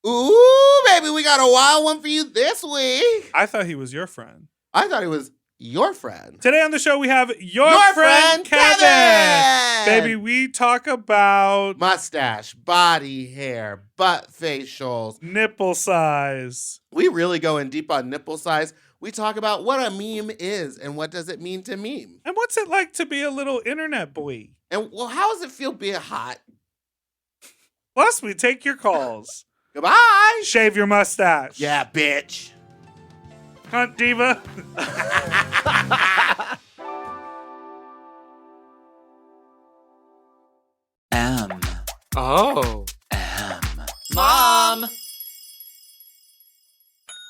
Ooh, baby, we got a wild one for you this week. I thought he was your friend. I thought he was your friend. Today on the show, we have your friend Kevin. Baby, we talk about mustache, body hair, butt facials, nipple size. We really go in deep on nipple size. We talk about what a meme is and what does it mean to meme. And what's it like to be a little internet boy? And well, how does it feel being hot? Plus, we take your calls. Goodbye. Shave your mustache. Yeah, bitch. Cunt diva. M. Oh. M. Mom!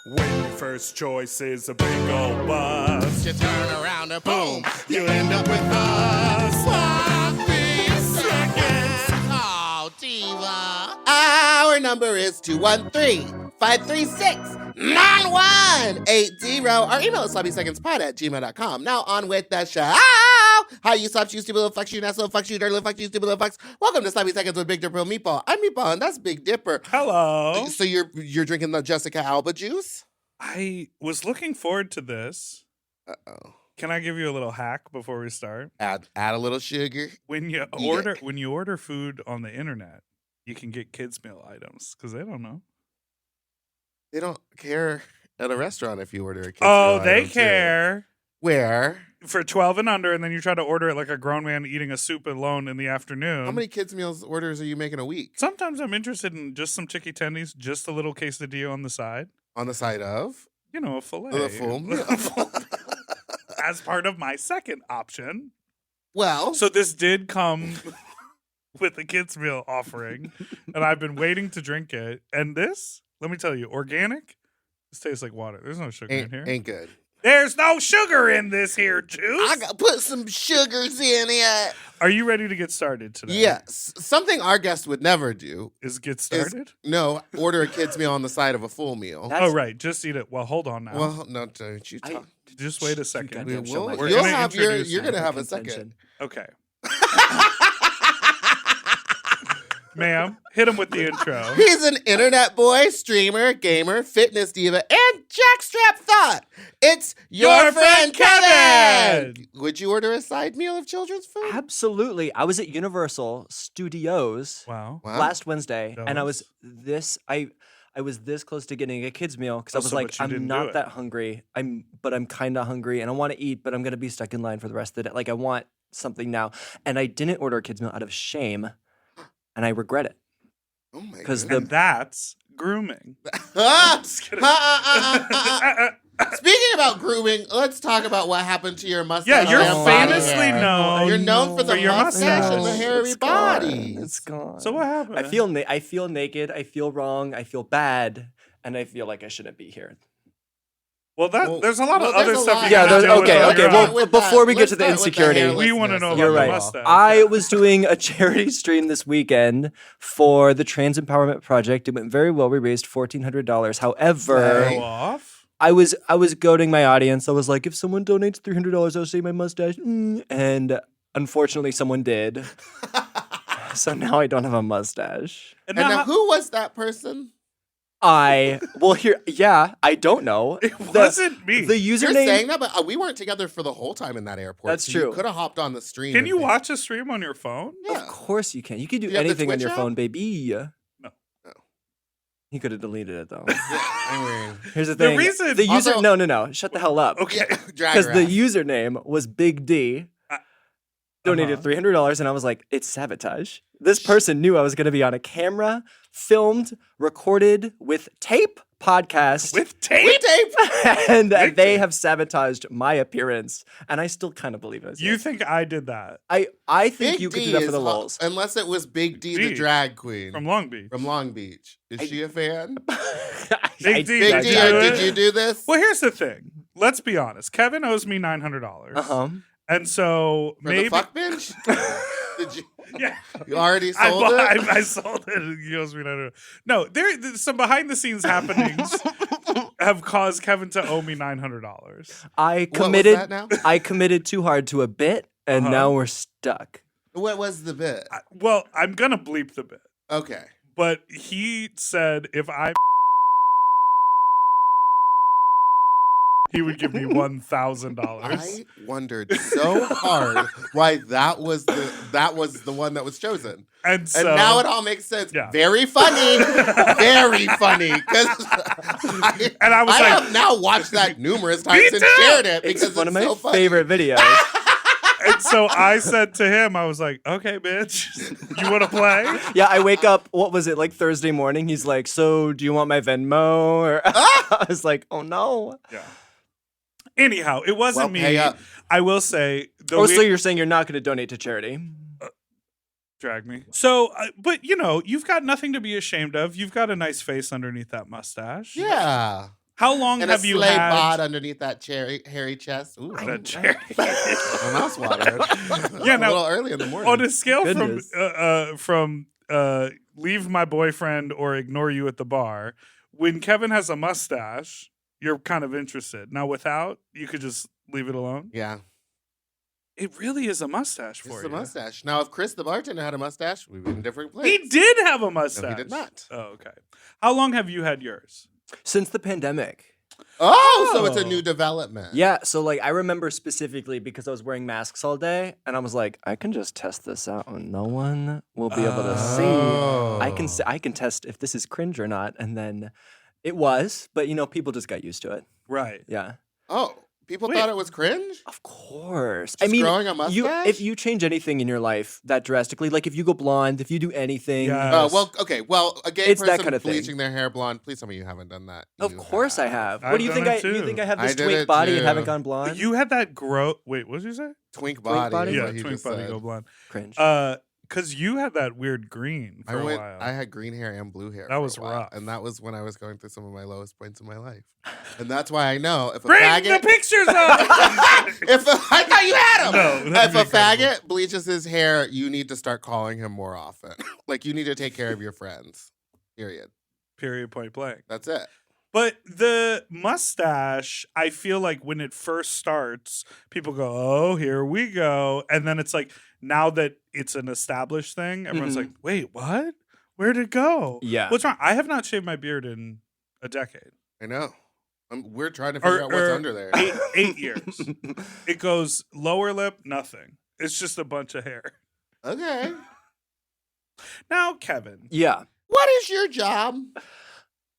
When your first choice is a big old bus, You turn around and boom, you end up with a sloppy seconds. Oh, diva. Our number is 213-536-9180. Our email is sloppysecondspod@gmail.com. Now on with the show. Hi, you slops, you stupid little fucks, you nasty little fucks, you dirty little fucks, you stupid little fucks. Welcome to Sloppy Seconds with Big Dipper and Meatball. I'm Meatball, and that's Big Dipper. hello. So you're drinking the Jessica Alba juice? I was looking forward to this. Uh-oh. Can I give you a little hack before we start? Add a little sugar. When you order food on the internet, you can get kids meal items because they don't know. They don't care at a restaurant if you order a kids Oh, meal they item, too. care. Where? For 12 and under, and then you try to order it like a grown man eating a soup alone in the afternoon. How many kids meals orders are you making a week? Sometimes I'm interested in just some chicky tendies, just a little quesadilla on the side. On the side of? You know, a filet. The full meal. As part of my second option. Well, So this did come with a kids meal offering, and I've been waiting to drink it. And this, let me tell you, organic, this tastes like water. There's no sugar in here. ain't good. There's no sugar in this here juice. I got put some sugars in it. Are you ready to get started today? Yes. Something our guest would never do Is get started? order a kids meal on the side of a full meal. Oh, right. Just eat it. Well, hold on now. Well, no, don't you talk. Just wait a second. goddamn We show will. my We're You'll gonna have your. introduce You're you. gonna have a Contention. second. Okay. Ma'am, hit him with the intro. He's an internet boy, streamer, gamer, fitness diva, and jackstrap thought. It's your friend Kevin. Would you order a side meal of children's food? Absolutely. I was at Universal Studios Wow. Wow. last Wednesday, and I Jealous. was I was this close to getting a kids meal because I was so like, but you I'm didn't do not it. that hungry. But I'm kind of hungry, and I want to eat, but I'm gonna be stuck in line for the rest of the day. Like I want something now, and I didn't order a kids meal out of shame, and I regret it. Oh my 'Cause goodness. And that's grooming. Speaking about grooming, let's talk about what happened to your mustache. Yeah, you're and body famously hair. known. You're known for the for your mustache and the mustache. hairy It's gone. body. It's gone. So what happened? I feel naked. I feel wrong. I feel bad, and I feel like I shouldn't be here. Well, Well, there's a lot of well, other there's a stuff lot. you Yeah, gotta there's- do with okay, all okay, your well, eyes. With before we get let's to the start with insecurity- hairlessness. We wanna know You're about the right. mustache. I was doing a charity stream this weekend for the Trans Empowerment Project. It went very well. We raised $1,400. However, Right. Go off. I was goading my audience. I was like, if someone donates $300, I'll shave my mustache. And unfortunately, someone did. So now I don't have a mustache. And And now, now, who was that person? I don't know. it wasn't me. The You're username. saying that, but we weren't together for the whole time in that airport. That's so true. You could have hopped on the stream. Can you watch a stream on your phone? Yeah. Of course you can. You can do You have the anything on Twitch your app? phone, baby. No. He could have deleted it though. I mean, Here's the The thing. reason- the user. Also- No. Shut the hell up. Okay. yeah, drag Because her the ass. username was Big D. Donated Uh-huh. $300, and I was like, it's sabotage. This person knew I was going to be on a camera, filmed, recorded with tape podcast, With tape? We tape. and Big they D. have sabotaged my appearance. And I still kind of believe it was You it. think I did that I think Big you could D do that for is the ho- lulz. Unless it was Big D, D. the drag queen from Long Beach? from Long Beach. Is she a fan? Big D, Big I D, do it. did you do this? Well, here's the thing. Let's be honest. Kevin owes me $900. Uh-huh. And so For maybe the fuck binge? Did you? yeah. You already sold it? I sold it. He owes me $900. No, there's some behind the scenes happenings have caused Kevin to owe me $900. I What was committed. that now? I committed too hard to a bit, and Uh-huh. now we're stuck. What was the bit? Well, I'm gonna bleep the bit, Okay. But he said if I he would give me $1,000. I wondered so hard why that was the one that was chosen. And so now it all makes sense. Yeah. Very funny. Very funny. Because I was I like, have now watched that numerous times and too. shared it because It's one of my so funny. favorite videos. and so I said to him, I was like, okay, bitch, you want to play? Yeah, I wake up, what was it, like Thursday morning? He's like, so do you want my Venmo? Or I was like, oh no. Yeah. Anyhow, it wasn't Well, pay me. up. I will say. So you're saying you're not going to donate to charity? Drag me. So, but you've got nothing to be ashamed of. You've got a nice face underneath that mustache. Yeah. How long And have a you sleigh had bod underneath that hairy chest. Ooh, that cherry? my mouth's watered. Yeah, a now- little early in the morning. On a scale Goodness. from leave my boyfriend or ignore you at the bar, when Kevin has a mustache, you're kind of interested. Now without, you could just leave it alone. Yeah. It really is a mustache for It's you. the mustache. Now, if Chris the bartender had a mustache, we'd be in a different place. He did have a mustache. No, he did not. Oh, okay. How long have you had yours? Since the pandemic. Oh, so it's a Oh. new development. Yeah, so like I remember specifically because I was wearing masks all day and I was like, I can just test this out and no one will be able to see. Oh. I can test if this is cringe or not. And then it was, but people just got used to it. Right. Yeah. Oh, people Wait. thought it was cringe? Of course. Just growing a mustache? if you change anything in your life that drastically, like if you go blonde, if you do anything, Yeah. Well, okay. Well, a gay It's person that kind of thing. bleaching their hair blonde. Please tell me you haven't done that. of You course I have. I've What do you done think? it You too. think I have I this did twink it body and too. haven't gone blonde? You had that Wait, what did you say? Twink body? body. is Yeah, what he twink just body said. go blonde. Cringe. Because you had that weird green for a while. I had green hair and blue hair. That for was a while, rough. and that was when I was going through some of my lowest points in my life. And that's why I know if a Bring faggot. the pictures up. I thought you had him. No, that'd If be a incredible. faggot bleaches his hair, you need to start calling him more often. Like you need to take care of your friends. Period. Period. Point blank. That's it. But the mustache, I feel like when it first starts, people go, "Oh, here we go," and then it's like now that it's an established thing, everyone's Mhm. like, "Wait, what? Where'd it go? Yeah. What's wrong?" I have not shaved my beard in a decade. I know. We're trying to figure out what's under there. 8 years. It goes lower lip, nothing. It's just a bunch of hair. Okay. Now, Kevin. Yeah. What is your job?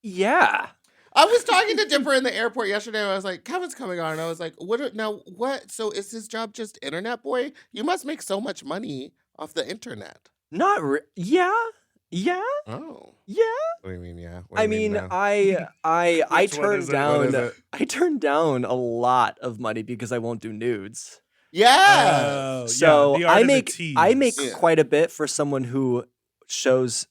Yeah. I was talking to Dipper in the airport yesterday. And I was like, Kevin's coming on. And I was like, what? So is his job just internet boy? You must make so much money off the internet. Yeah. Yeah. Oh. Yeah. What do you mean, yeah? What do I you mean, now? I Which one turned is it? down What is it? I turned down a lot of money because I won't do nudes. Yeah. Oh, So yeah, the art I of the make tease. Yeah. quite a bit for someone who shows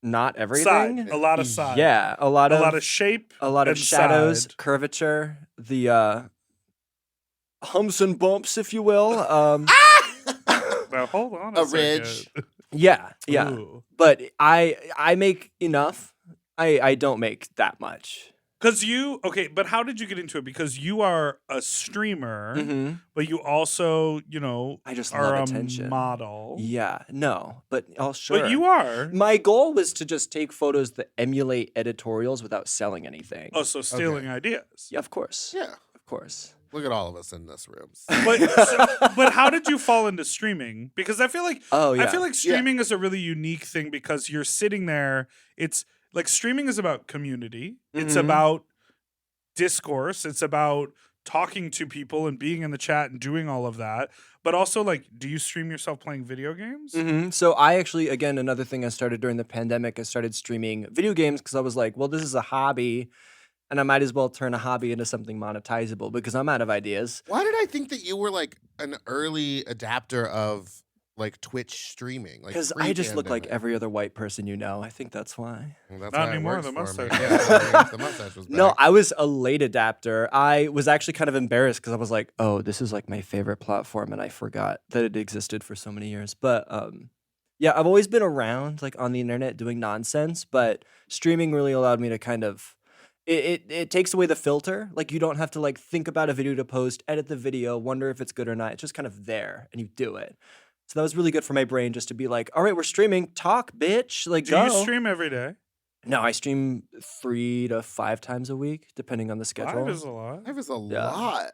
not everything. Side. A lot of side. Yeah, a lot of shape. a lot of and shadows, side. curvature, the humps and bumps, if you will. Now hold on A second. ridge. Yeah. Ooh. But I make enough. I don't make that much. Because but how did you get into it? Because you are a streamer, Mm-hmm. but you also, I just are love a attention. model. Yeah, no, but sure. But you are. My goal was to just take photos that emulate editorials without selling anything. Oh, so stealing ideas. Yeah, of course. Yeah. Of course. Look at all of us in this room. But how did you fall into streaming? Because I feel like Oh yeah. I feel like streaming is a really unique thing because you're sitting there. It's like streaming is about community. It's Mhm. about discourse. It's about talking to people and being in the chat and doing all of that. But also, like, do you stream yourself playing video games? So I actually, again, another thing I started during the pandemic, I started streaming video games because I was like, well, this is a hobby, and I might as well turn a hobby into something monetizable because I'm out of ideas. Why did I think that you were like an early adapter of like Twitch streaming? Like Because I just look like pre-pandemic? every other white person you know. I think that's why. Well, that's Not why it anymore, works the for me. mustache. Yeah, the mustache was back. No, I was a late adapter. I was actually kind of embarrassed because I was like, oh, this is like my favorite platform, and I forgot that it existed for so many years. But yeah, I've always been around like on the internet doing nonsense, but streaming really allowed me to kind of it takes away the filter. Like you don't have to like think about a video to post, edit the video, wonder if it's good or not. It's just kind of there and you do it. So that was really good for my brain just to be like, all right, we're streaming. Talk, bitch. Like, Do go. you stream every day? No, I stream 3 to 5 times a week, depending on the schedule. 5 is a lot. That was a lot.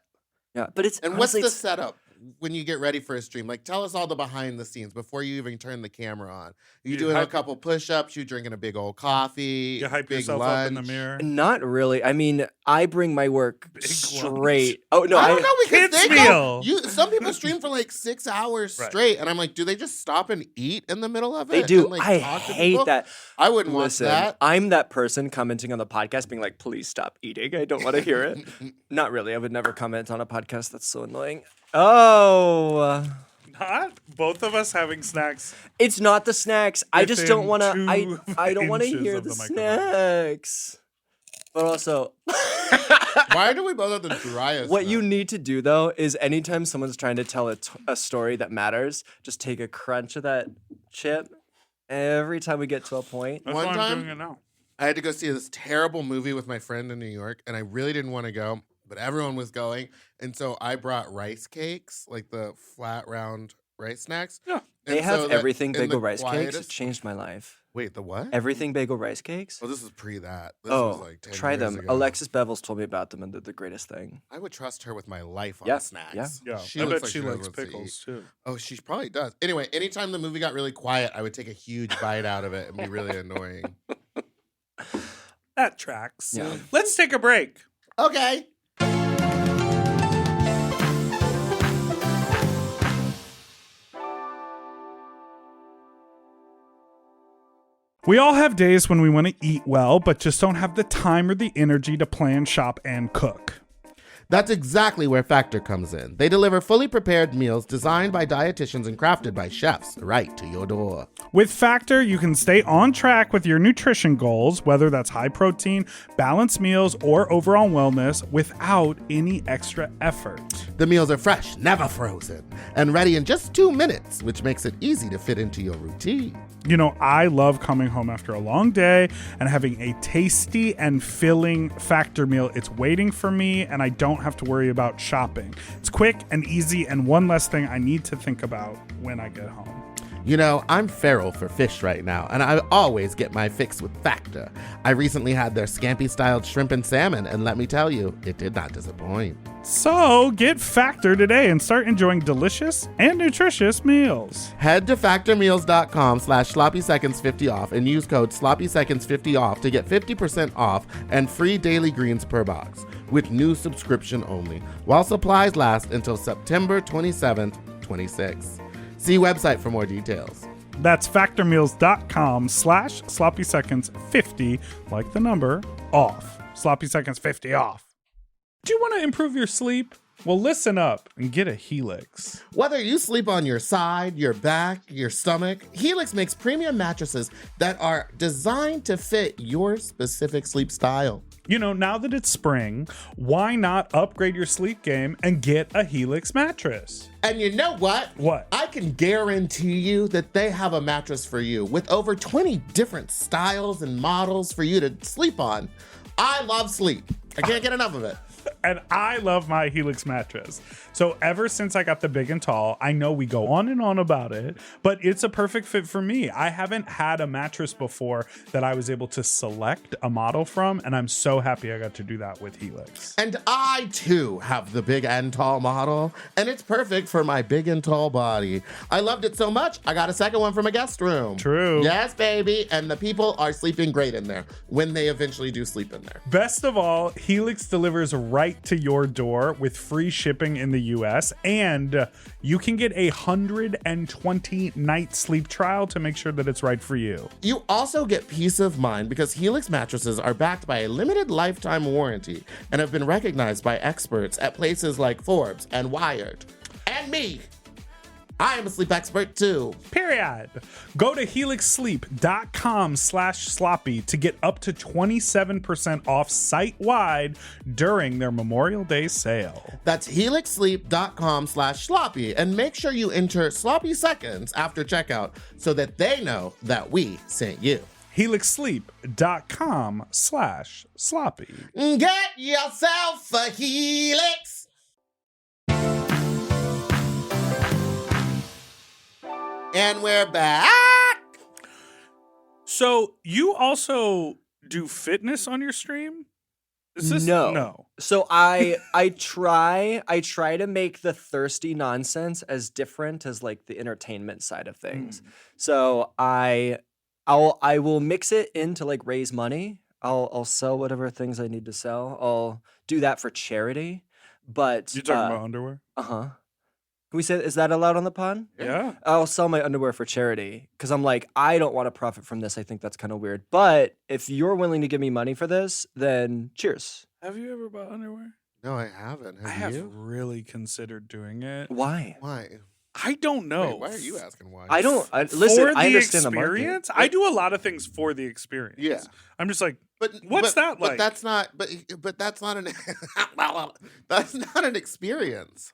Yeah, but it's And honestly, what's the setup when you get ready for a stream? Like, tell us all the behind the scenes before you even turn the camera on. You You doing a hype- couple push-ups? You drinking a big old coffee? You hype big yourself lunch. up in the mirror. Not really. I mean, I bring my work Big straight. Oh no, I don't know because Kids they meal. go. Some people stream for like 6 hours Right. straight, and I'm like, do they just stop and eat in the middle of it? They do. And, like, I talk to hate people? that. I wouldn't Listen, want that. I'm that person commenting on the podcast, being like, "Please stop eating. I don't want to hear it." Not really. I would never comment on a podcast. That's so annoying. Oh, Not both of us having snacks. it's not the snacks. I just don't want to. Within I don't want to inches hear of the the microphone. snacks. But also, Why do we both have the driest? what you mouth? need to do though is anytime someone's trying to tell a story that matters, just take a crunch of that chip. Every time we get to a point. That's One why I'm time- doing it now. I had to go see this terrible movie with my friend in New York, and I really didn't want to go, but everyone was going, and so I brought rice cakes, like the flat round rice snacks. Yeah. They And have so that everything in bagel the rice cakes. It quietest- changed my life. Wait, the what? Everything bagel rice cakes. Oh, this is pre that. This was Oh, like 10 try years them. ago. Alexis Bevels told me about them, and they're the greatest thing. I would trust her with my life on Yeah, snacks. Yeah, She I looks bet like she knows likes what to eat. pickles too. Oh, she probably does. Anyway, anytime the movie got really quiet, I would take a huge bite out of it and be really annoying. That tracks. Yeah. Let's take a break. Okay. We all have days when we want to eat well, but just don't have the time or the energy to plan, shop, and cook. That's exactly where Factor comes in. They deliver fully prepared meals designed by dietitians and crafted by chefs right to your door. With Factor, you can stay on track with your nutrition goals, whether that's high protein, balanced meals, or overall wellness, without any extra effort. The meals are fresh, never frozen, and ready in just 2 minutes, which makes it easy to fit into your routine. You know, I love coming home after a long day and having a tasty and filling Factor meal. It's waiting for me, and I don't have to worry about shopping. It's quick and easy, and one less thing I need to think about when I get home. You know, I'm feral for fish right now, and I always get my fix with Factor. I recently had their scampi-styled shrimp and salmon, and let me tell you, it did not disappoint. So get Factor today and start enjoying delicious and nutritious meals. Head to factormeals.com/sloppyseconds50 off and use code sloppyseconds50 off to get 50% off and free daily greens per box with new subscription only, while supplies last until September 27th, 26. See website for more details. That's factormeals.com/sloppyseconds50, like the number, off. Sloppy Seconds 50 off. Do you want to improve your sleep? Well, listen up and get a Helix. Whether you sleep on your side, your back, your stomach, Helix makes premium mattresses that are designed to fit your specific sleep style. You know, now that it's spring, why not upgrade your sleep game and get a Helix mattress? And you know what? What? I can guarantee you that they have a mattress for you with over 20 different styles and models for you to sleep on. I love sleep. I can't get enough of it. And I love my Helix mattress. So ever since I got the big and tall, I know we go on and on about it, but it's a perfect fit for me. I haven't had a mattress before that I was able to select a model from, and I'm so happy I got to do that with Helix. And I too have the big and tall model, and it's perfect for my big and tall body. I loved it so much, I got a second one from a guest room. True. Yes, baby. And the people are sleeping great in there when they eventually do sleep in there. Best of all, Helix delivers right to your door with free shipping in the US, and you can get a 120-night sleep trial to make sure that it's right for you. You also get peace of mind because Helix mattresses are backed by a limited lifetime warranty and have been recognized by experts at places like Forbes and Wired. And me. I am a sleep expert too. Period. Go to helixsleep.com/sloppy to get up to 27% off site-wide during their Memorial Day sale. That's helixsleep.com/sloppy and make sure you enter sloppy seconds after checkout so that they know that we sent you. helixsleep.com/sloppy. Get yourself a Helix. And we're back. So you also do fitness on your stream? Is this no? So I try to make the thirsty nonsense as different as like the entertainment side of things. So I will mix it in to like raise money. I'll sell whatever things I need to sell. I'll do that for charity. But You talking about underwear? uh-huh. Can we say, is that allowed on the pod? Yeah. I'll sell my underwear for charity because I'm like, I don't want to profit from this. I think that's kind of weird. But if you're willing to give me money for this, then cheers. Have you ever bought underwear? No, I haven't. I Have have you? really considered doing it. Why? Why? I don't know. Wait, why are you asking why? I don't. Listen, for the I understand experience, the market. I do a lot of things for the experience. Yeah. I'm just like, But What's that like? But that's not. But that's not an. That's not an experience.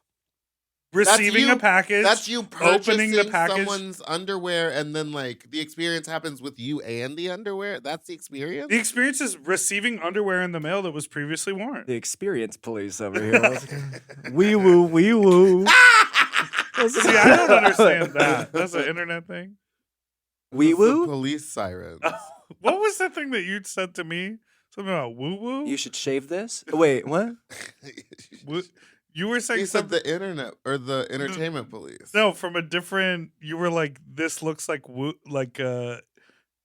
receiving you- a package. That's you opening the purchasing package. someone's underwear, and then like the experience happens with you and the underwear. That's the experience. The experience is receiving underwear in the mail that was previously worn. The experience police over here. Wee woo, wee woo. See, I don't understand that. That's an internet thing. Wee It's the woo? police sirens. What was that thing that you said to me? Something about woo woo? You should shave this? Wait, what? You were saying He said something. the internet or the entertainment police. No, from a different. You were like, this looks like woo, like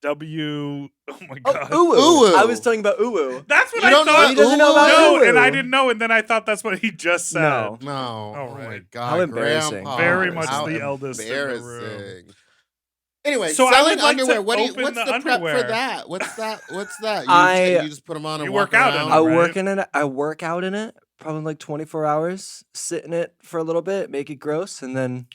W. Oh my god. Oh, Uwu. I was talking about uwu. That's what You I don't know thought. what He doesn't know about no, uwu. and I didn't know, and then I thought that's what he just said. No. No. Oh, Oh my right. god. How embarrassing. Grandpa. Very much How the eldest in the room. embarrassing. Anyway, So I selling would like to underwear. open What's the the prep underwear. for that? What's that? You just put them on and You walk work out in around? them, I right? work in it. I work out in it. Probably like 24 hours. Sit in it for a little bit, make it gross, and then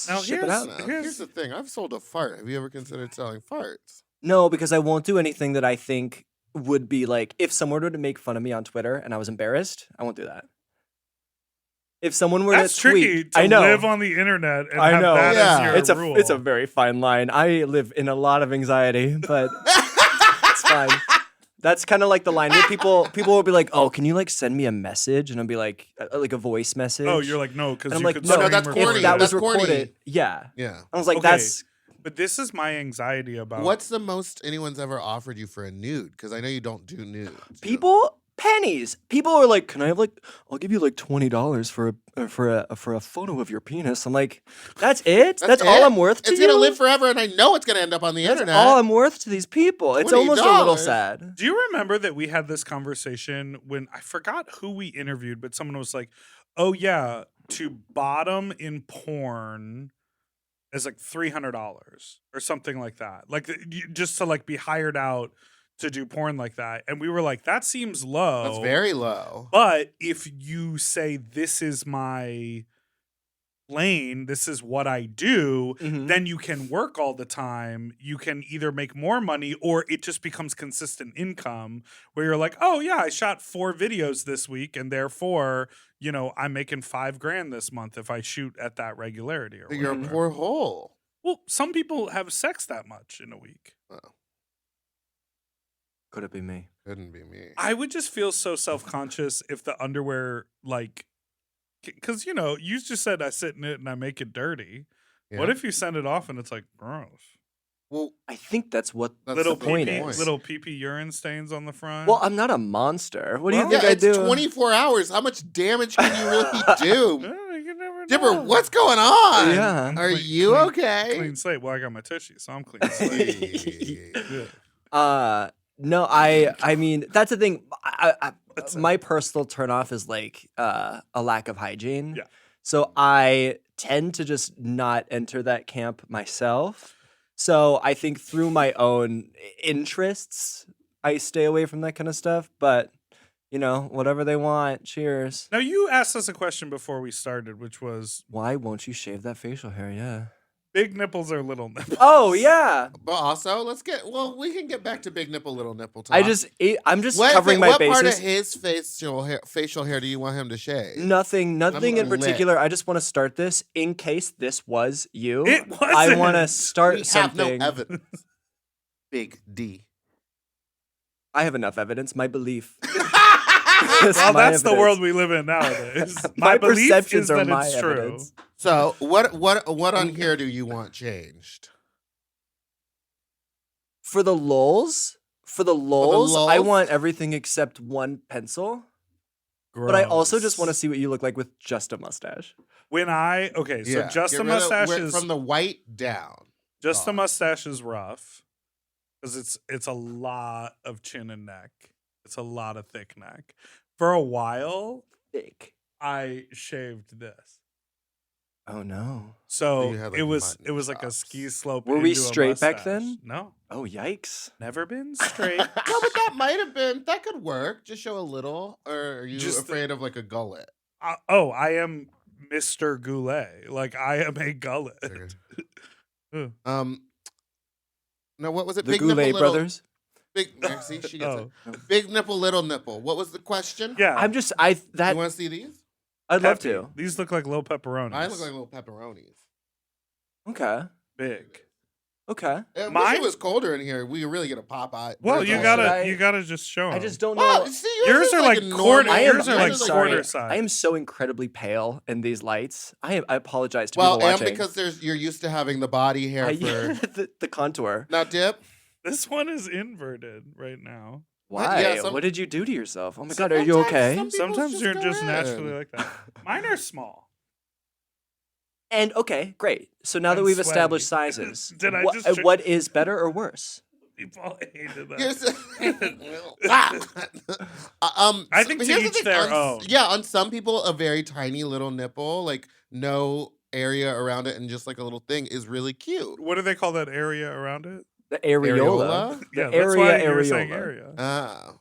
Now ship it out. No, here's the thing. I've sold a fart. Have you ever considered selling farts? No, because I won't do anything that I think would be like, if someone were to make fun of me on Twitter and I was embarrassed, I won't do that. If someone were That's to tricky tweet, to I know. live on the internet and I have know. that Yeah. as your rule. It's a very fine line. I live in a lot of anxiety, but it's fine. That's kind of like the line where people will be like, "Oh, can you like send me a message?" And I'll be like a voice message. Oh, you're like, no, because And I'm you like, could no, stream that's or corny. if that was That's corny. recorded, yeah. Yeah. I was like, Okay. that's But this is my anxiety about What's the most anyone's ever offered you for a nude? Because I know you don't do nudes. people pennies. People are like, "Can I have like? I'll give you like $20 for a photo of your penis." I'm like, "That's it? That's all it? I'm worth to It's you? gonna live forever, and I know it's gonna end up on the That's internet. all I'm worth to these people. It's almost a little $20. sad." Do you remember that we had this conversation when I forgot who we interviewed, but someone was like, "Oh yeah, to bottom in porn is like $300 or something like that, like just to like be hired out to do porn like that." And we were like, "That seems low." That's very low. But if you say this is my lane, this is what I do, Mhm. then you can work all the time. You can either make more money or it just becomes consistent income where you're like, oh yeah, I shot 4 videos this week and therefore, you know, I'm making $5,000 this month if I shoot at that regularity or You're a whatever. poor hole. Well, some people have sex that much in a week. Could it be me? Couldn't be me. I would just feel so self-conscious if the underwear, like, because, you know, you just said I sit in it and I make it dirty. Yeah. What if you send it off and it's like gross? Well, I think that's what that's Little the point pee-pee, is. little pee-pee urine stains on the front. Well, I'm not a monster. What do you Well, think yeah, I it's do? 24 hours. How much damage can you really do? You never know. Dipper, what's going on? Yeah. I'm Are clean- you clean- okay? Clean slate. Well, I got my tushy, so I'm clean slate. Yeah. No, I mean that's the thing. That's it. My personal turnoff is like a lack of hygiene. Yeah. So I tend to just not enter that camp myself. So I think through my own interests, I stay away from that kind of stuff. But you know, whatever they want. Cheers. Now, you asked us a question before we started, which was Why won't you shave that facial hair? Yeah. big nipples or little nipples? Oh yeah. But also, we can get back to big nipple, little nipple talk. I'm just covering my what bases. part of his facial hair do you want him to shave? Nothing in lit. particular. I just want to start this in case this was you. It I want to wasn't. start We have something. no evidence. Big D. I have enough evidence. My belief. Well, My that's the evidence. world we live in nowadays. My belief perceptions is are that my it's evidence. true. So what on here do you want changed? For the lulz, I lulz? want everything except one pencil. But I also just want to Gross. see what you look like with just a mustache. So just Get the rid of- mustache is from the white down. just the gone. mustache is rough because it's a lot of chin and neck. It's a lot of thick neck. For a while, Thick. I shaved this. Oh no. So you had, like, it was mutton like a chops. ski slope. Were we into a straight back mustache. then? No, Oh yikes. never been straight. No, but that might have been. That could work. Just show a little. Or are you Just afraid of like a gullet? I am Mr. Goulet. Like I am a gullet. Okay. No, what was it? The Big Goulet nipple, little, brothers. Big. See, she gets Oh. it. Big nipple, little nipple. What was the question? Yeah, I'm just You want to see these? I'd love peppy. to. These look like little pepperonis. I look like little pepperonis. Okay. big. Okay. I wish Mine- it was colder in here. We could really get a Popeye. Well, bird's you eye gotta- shot. I- you gotta just show 'em. I just don't know. Well, see, Yours is are like a quarter- normal- yours are I'm like is sorry. quarter size. I am so incredibly pale in these lights. I apologize to Well, people and watching. because you're used to having the body hair for the contour. now dip. This one is inverted right now. Why? Yeah, some- What did you do to yourself? Oh my god, are you okay? Sometimes some- Sometimes just you're go just in. naturally like that. Mine are small. And okay, great. So now that I'm we've sweaty. established sizes, Did I what, just tr- what is better or worse? People hated that. I think to each their own. Yeah, on some people, a very tiny little nipple, like no area around it, and just like a little thing, is really cute. What do they call that area around it? The areola. Yeah, The that's why area you were saying areola. area.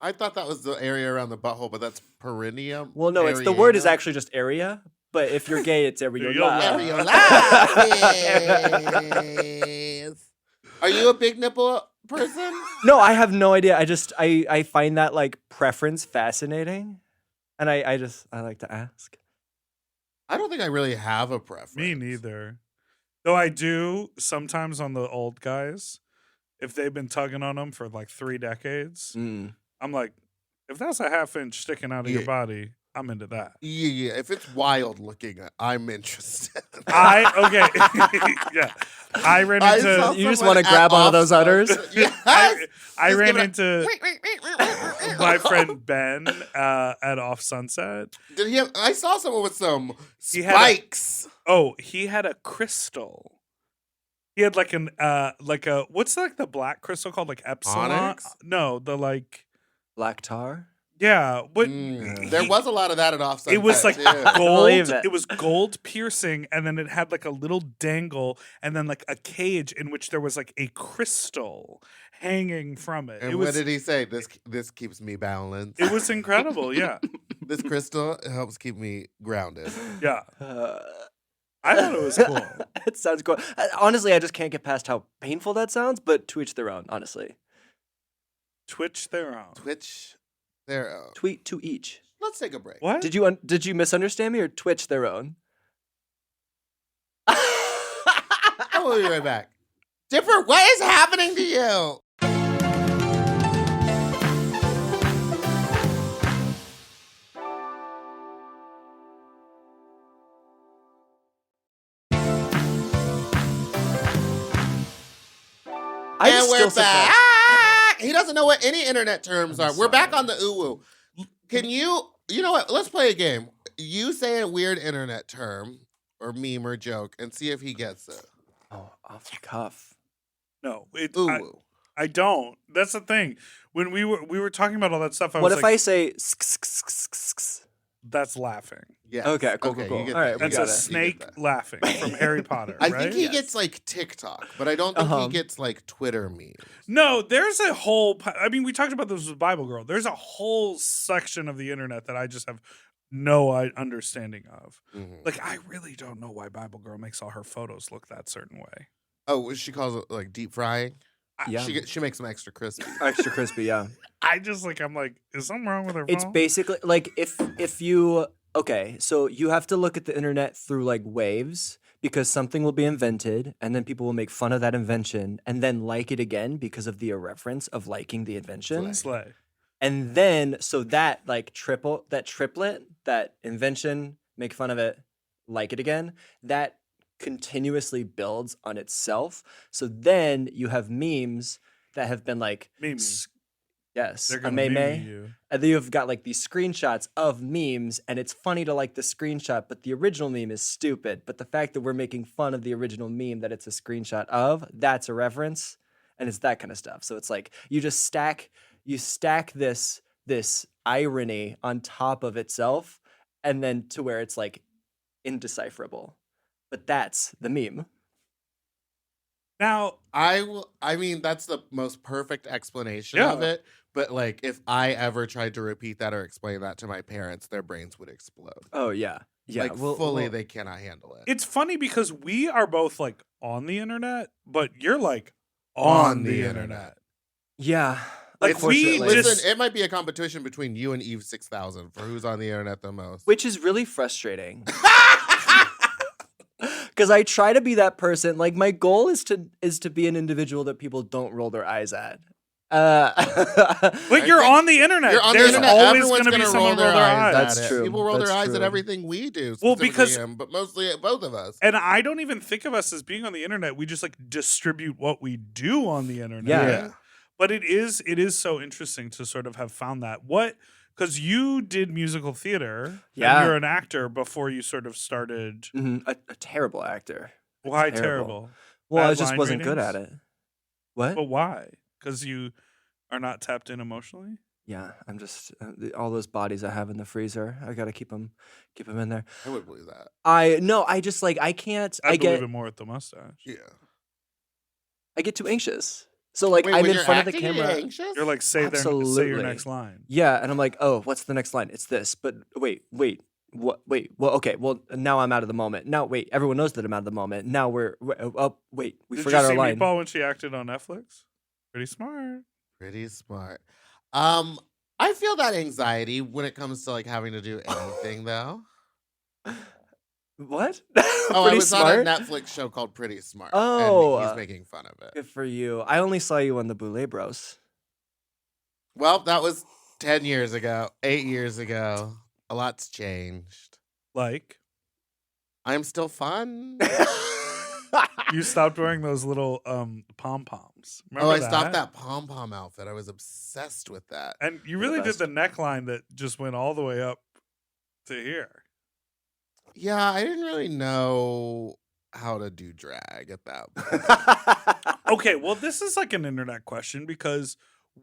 I thought that was the area around the butthole, but that's perineum. Well, no, the word is Areola. actually just area. But if you're gay, it's areola. Areola. Areola. Yes. Are you a big nipple person? No, I have no idea. I find that like preference fascinating, and I like to ask. I don't think I really have a preference. Me neither. Though I do sometimes on the old guys, if they've been tugging on them for like 3 decades, Mm. I'm like, if that's a half inch sticking out of your Yeah. body, I'm into that. Yeah. If it's wild looking, I'm interested. Yeah. I ran I into saw You just someone wanna at grab one of those Offset. udders? Yes. I Just ran give it into my friend Ben at Off Sunset. Did he have? I saw someone with some He had a- spikes. Oh, he had a crystal. He had like what's like the black crystal called, like epsilon? Onyx? No, the like Black tar. yeah. What There was a lot of that at Offset. it was like too. gold. Believe it. It was gold piercing, and then it had like a little dangle, and then like a cage in which there was like a crystal hanging from it. And it what was did he say? This keeps me balanced. it was incredible. Yeah, This crystal helps keep me grounded. yeah. I thought it was cool. It sounds cool. Honestly, I just can't get past how painful that sounds. But to each their own. Honestly, Twitch their own. Twitch, there. tweet to each. Let's take a break. What? Did you misunderstand me or Twitch their own? I will be right back. Dipper, what is happening to you? And we're back. He doesn't know what any internet terms are. We're back on the uwu. Can you know what? Let's play a game. You say a weird internet term or meme or joke and see if he gets it. Oh, off the cuff. No, Uwu. I don't. That's the thing. When we were talking about all that stuff, I What was if like, I say sk-sk-sk-sk-sk? That's laughing. Yes. Okay, cool. you get All right, that. we That's got a it. snake You get that. laughing from Harry Potter. I right? think he Yes. gets like TikTok, but I don't think Uh-huh. he gets like Twitter memes. No, there's a whole. I mean, we talked about this with Bible Girl. There's a whole section of the internet that I just have no understanding of. Mhm. Like, I really don't know why Bible Girl makes all her photos look that certain way. Oh, she calls it like deep frying. Yeah. She makes them extra crispy. Extra crispy, yeah. I'm like, is something wrong with her phone? It's basically like if you okay, so you have to look at the internet through like waves because something will be invented and then people will make fun of that invention and then like it again because of the irreverence of liking the invention. Slay. And then so that like triplet, that invention, make fun of it, like it again, that continuously builds on itself. So then you have memes that have been like, Meme. yes, They're a gonna meme. meme you. And then you've got like these screenshots of memes, and it's funny to like the screenshot, but the original meme is stupid. But the fact that we're making fun of the original meme that it's a screenshot of, that's a reference, and it's that kind of stuff. So it's like you stack this irony on top of itself, and then to where it's like indecipherable. But that's the meme. Now, I mean, that's the most perfect explanation of Yeah. it. But like, if I ever tried to repeat that or explain that to my parents, their brains would explode. Oh yeah, yeah. Like fully, they cannot handle it. it's funny because we are both like on the internet, but you're like on the internet. yeah. Like, we Unfortunately. just- Listen, it might be a competition between you and Eve 6000 for who's on the internet the most. Which is really frustrating. Because I try to be that person. Like my goal is to be an individual that people don't roll their eyes at. But you're on the internet. You're on There's the internet. always Everyone's going to be gonna someone roll their eyes. That's at it. true. People roll That's their eyes true. at everything we do. Well, specifically because- him, but mostly at both of us. And I don't even think of us as being on the internet. We just like distribute what we do on the internet. Yeah. But it is so interesting to sort of have found that. Because you did musical theater. Yeah. And you're an actor before you sort of started. Mhm, a terrible actor. Why Terrible. terrible? Well, I Bad just line wasn't good at ratings? it. What? But why? Because you are not tapped in emotionally? Yeah, I'm just all those bodies I have in the freezer. I gotta keep them in there. I would believe that. I just like I can't. I believe get it more with the mustache. Yeah. I get too anxious. So like Wait, I'm when in you're front of the acting, you get camera. anxious? You're like, say your Absolutely. next line. Yeah, and I'm like, oh, what's the next line? It's this. But wait, what? Wait, well, okay, well now I'm out of the moment. Now wait, everyone knows that I'm out of the moment. Now we Did forgot you our see line. Meatball when she acted on Netflix? Pretty smart. Pretty smart. I feel that anxiety when it comes to like having to do anything though. What? Oh, I Pretty was smart. on a Netflix show called Pretty Smart. Oh, and he's making fun of it. Good for you. I only saw you on the Boulay Bros. Well, that was 10 years ago, 8 years ago. A lot's changed. Like, I'm still fun. you stopped wearing those little pom poms. I stopped that pom pom outfit. I was obsessed with that. And you They're the really did best. the neckline that just went all the way up to here. Yeah, I didn't really know how to do drag at that point. Okay, well, this is like an internet question because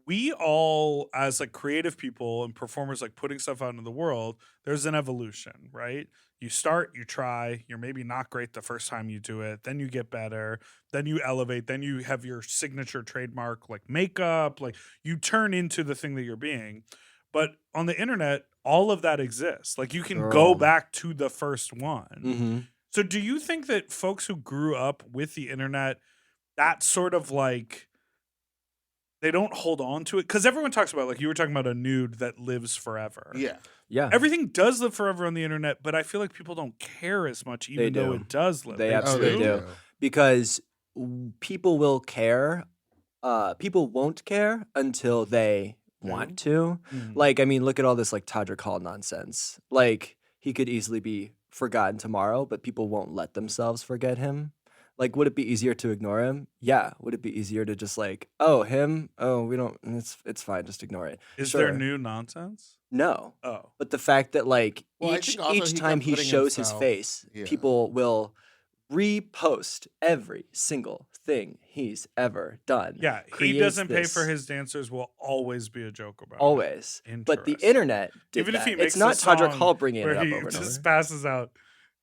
we all, as like creative people and performers, like putting stuff out into the world, there's an evolution, right? You start, you try, you're maybe not great the first time you do it, then you get better, then you elevate, then you have your signature trademark like makeup, like you turn into the thing that you're being. But on the internet, all of that exists. Like you can go Girl. back to the first one. Mm-hmm. So do you think that folks who grew up with the internet, that sort of like, they don't hold on to it? Because everyone talks about, like you were talking about, a nude that lives forever. Yeah. Yeah. Everything does live forever on the internet, but I feel like people don't care as much, even They though do. it does live. They Oh, absolutely do. Because people will care. People won't care until they want to. Mm. Like, I mean, look at all this like Todrick Hall nonsense. Like, he could easily be forgotten tomorrow, but people won't let themselves forget him. Like, would it be easier to ignore him? Yeah. Would it be easier to just like, oh, him? Oh, we don't. It's fine. Just ignore it. Is Sure. there new nonsense? No. Oh. But the fact that like Well, I each think also he time kept he putting shows his himself- face, yeah. people will repost every single thing he's ever done. Yeah, he Creates doesn't pay for this- his dancers will always be a joke about it. always. But the Interesting. internet did Even if that. he makes It's not a Todrick song Hall bringing it where up he over and just over. passes out.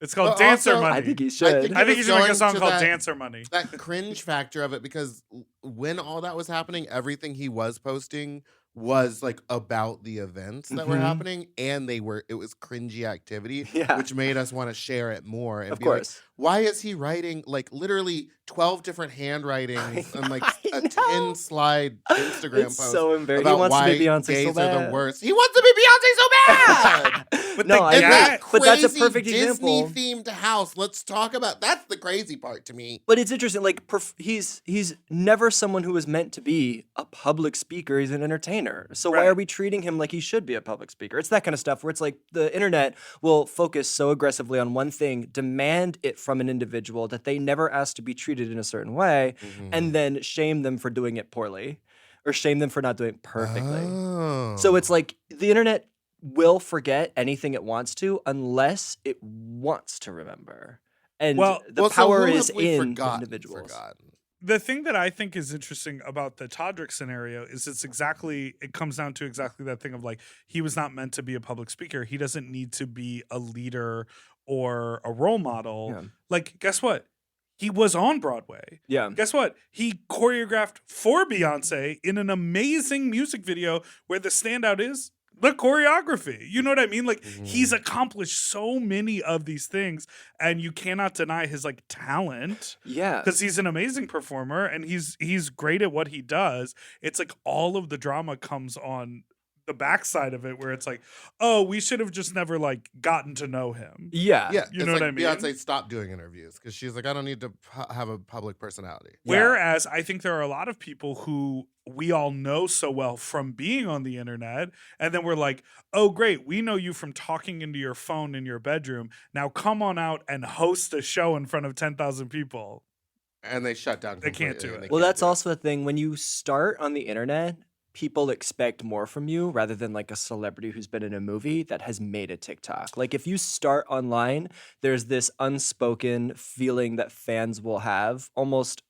It's called But Dancer also- Money. I think he I should. think I think he should make a going song to called that- Dancer Money. That cringe factor of it, because when all that was happening, everything he was posting was like about the events that were Mhm. happening, and it was cringy activity, Yeah. which made us want to share it more. And Of be like, course. why is he writing like literally 12 different handwritings and like I a know. 10 slide Instagram It's post so embarrassing. He about wants to why be Beyonce gays so are the bad. worst. He wants to be Beyonce so bad. But No, the I And guy- that agree. But that's a crazy perfect example. Disney themed house. Let's talk about that's the crazy part to me. But it's interesting. Like he's never someone who was meant to be a public speaker. He's an entertainer. So why Right. are we treating him like he should be a public speaker? It's that kind of stuff where it's like the internet will focus so aggressively on one thing, demand it from an individual that they never asked to be treated in a certain way, and then shame them for doing it poorly, or shame them for not doing it perfectly. Oh. So it's like the internet will forget anything it wants to unless it wants to remember. And Well- the Well, so power who is have we in forgotten? individuals. The thing that I think is interesting about the Todrick scenario is it comes down to exactly that thing of like, he was not meant to be a public speaker. He doesn't need to be a leader or a role model. Yeah. Like, guess what? He was on Broadway. Yeah. Guess what? He choreographed for Beyonce in an amazing music video where the standout is the choreography. You know what I mean? Like, he's accomplished so many of these things, and you cannot deny his like talent Yeah. because he's an amazing performer and he's great at what he does. It's like all of the drama comes on the backside of it where it's like, oh, we should have just never like gotten to know him. Yeah. Yeah, You it's know like what I mean? Beyonce stopped doing interviews because she's like, I don't need to have a public personality. Whereas I think there are a lot of people who we all know so well from being on the internet, and then we're like, oh, great, we know you from talking into your phone in your bedroom. Now come on out and host a show in front of 10,000 people. And they shut down. They can't completely, do and it. they Well, can't that's do it. also the thing. When you start on the internet, people expect more from you rather than like a celebrity who's been in a movie that has made a TikTok. Like if you start online, there's this unspoken feeling that fans will have almost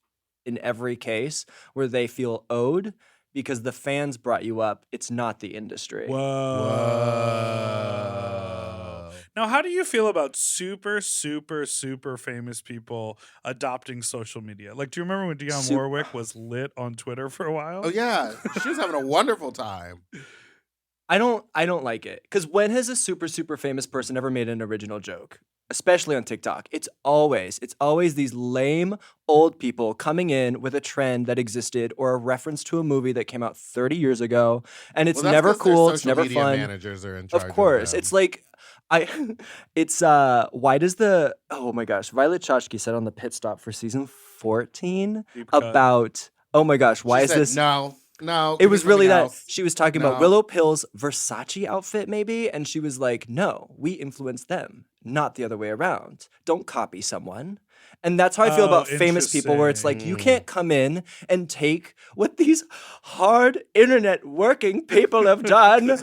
in every case where they feel owed because the fans brought you up. It's not the industry. Whoa. Now, how do you feel about super, super, super famous people adopting social media? Like, do you remember when Dionne Warwick was lit on Twitter for a while? Oh yeah, she was having a wonderful time. I don't like it. Because when has a super, super famous person ever made an original joke? Especially on TikTok. It's always these lame old people coming in with a trend that existed or a reference to a movie that came out 30 years ago. And it's Well, that's never 'cause their cool. It's social never media fun. Managers are in charge. Of course. them. It's like why does oh my gosh, Violet Chachki said on the pit stop for season 14 Deep cut. about, oh my gosh, why She is said, this? No. It give me was really something that else." she was talking about No. Willow Pill's Versace outfit, maybe, and she was like, "No, we influenced them, not the other way around. Don't copy someone." And that's how I feel Oh, about famous people, where it's like you interesting. can't come in and take what these hard internet working people have done. And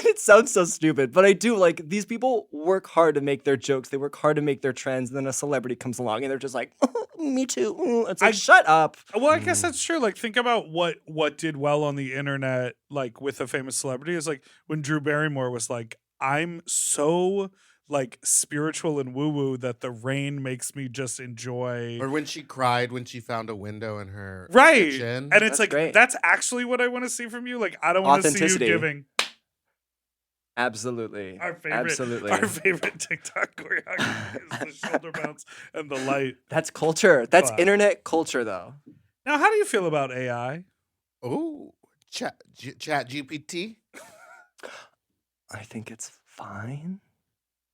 it sounds so stupid, but I do like these people work hard to make their jokes. They work hard to make their trends. And then a celebrity comes along and they're just like, "Me too." It's like, shut up. Well, I guess that's true. Like, think about what did well on the internet, like with a famous celebrity, is like when Drew Barrymore was like, "I'm so like spiritual and woo woo that the rain makes me just enjoy." Or when she cried when she found a window in her Right, kitchen. and it's That's like great. that's actually what I want to see from you. Like, I don't want to see you Authenticity. giving Absolutely. our favorite Absolutely. our favorite TikTok choreography is the shoulder bounce and the light. That's culture. That's Wow. internet culture, though. Now, how do you feel about AI? Oh, chat GPT. I think it's fine.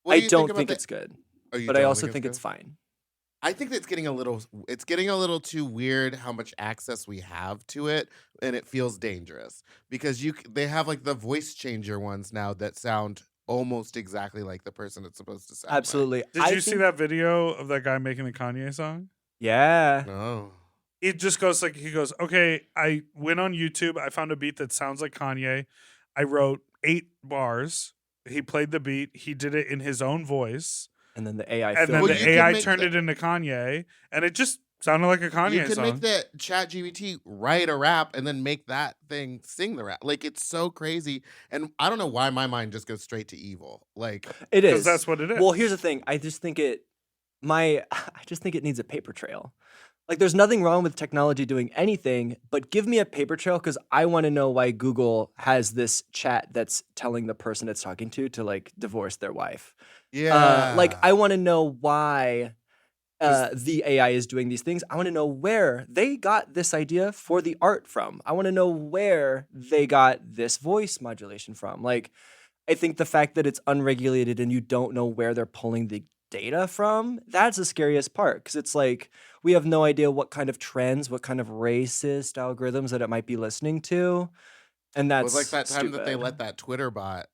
What do I you don't about think the- it's good, Oh, you but I don't also think good? it's fine. I think that it's getting a little too weird how much access we have to it, and it feels dangerous because they have like the voice changer ones now that sound almost exactly like the person it's supposed to sound. like. Absolutely. Did you see that video of that guy making the Kanye song? Yeah. No. It just goes like, he goes, okay, I went on YouTube. I found a beat that sounds like Kanye. I wrote 8 bars. He played the beat. He did it in his own voice. And then the AI And then filmed Well, the you it. can AI make turned the- it into Kanye. And it just sounded like a You Kanye can song. make the chat GPT write a rap and then make that thing sing the rap. Like it's so crazy. And I don't know why my mind just goes straight to evil. Like It Because is. that's what it is. Well, here's the thing. I just think it needs a paper trail. Like, there's nothing wrong with technology doing anything, but give me a paper trail because I want to know why Google has this chat that's telling the person it's talking to like divorce their wife. yeah. Like, I want to know why the AI is doing these things. I want to know where they got this idea for the art from. I want to know where they got this voice modulation from. Like, I think the fact that it's unregulated and you don't know where they're pulling the data from, that's the scariest part. Because it's like, we have no idea what kind of trends, what kind of racist algorithms that it might be listening to. And It that's was like that time that they stupid. let that Twitter bot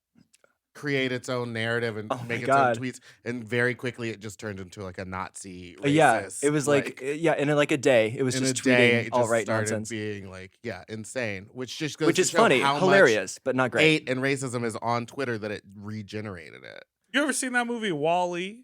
create its own narrative and Oh my make its God. own tweets, and very quickly it just turned into like a Nazi racist. Yeah, it was like, in like a day, it was in a just day, tweeting it all just right started nonsense. being like, insane. Which just goes Which to is show funny, how hilarious, but not much great. hate and racism is on Twitter that it regenerated it. You ever seen that movie Wall-E?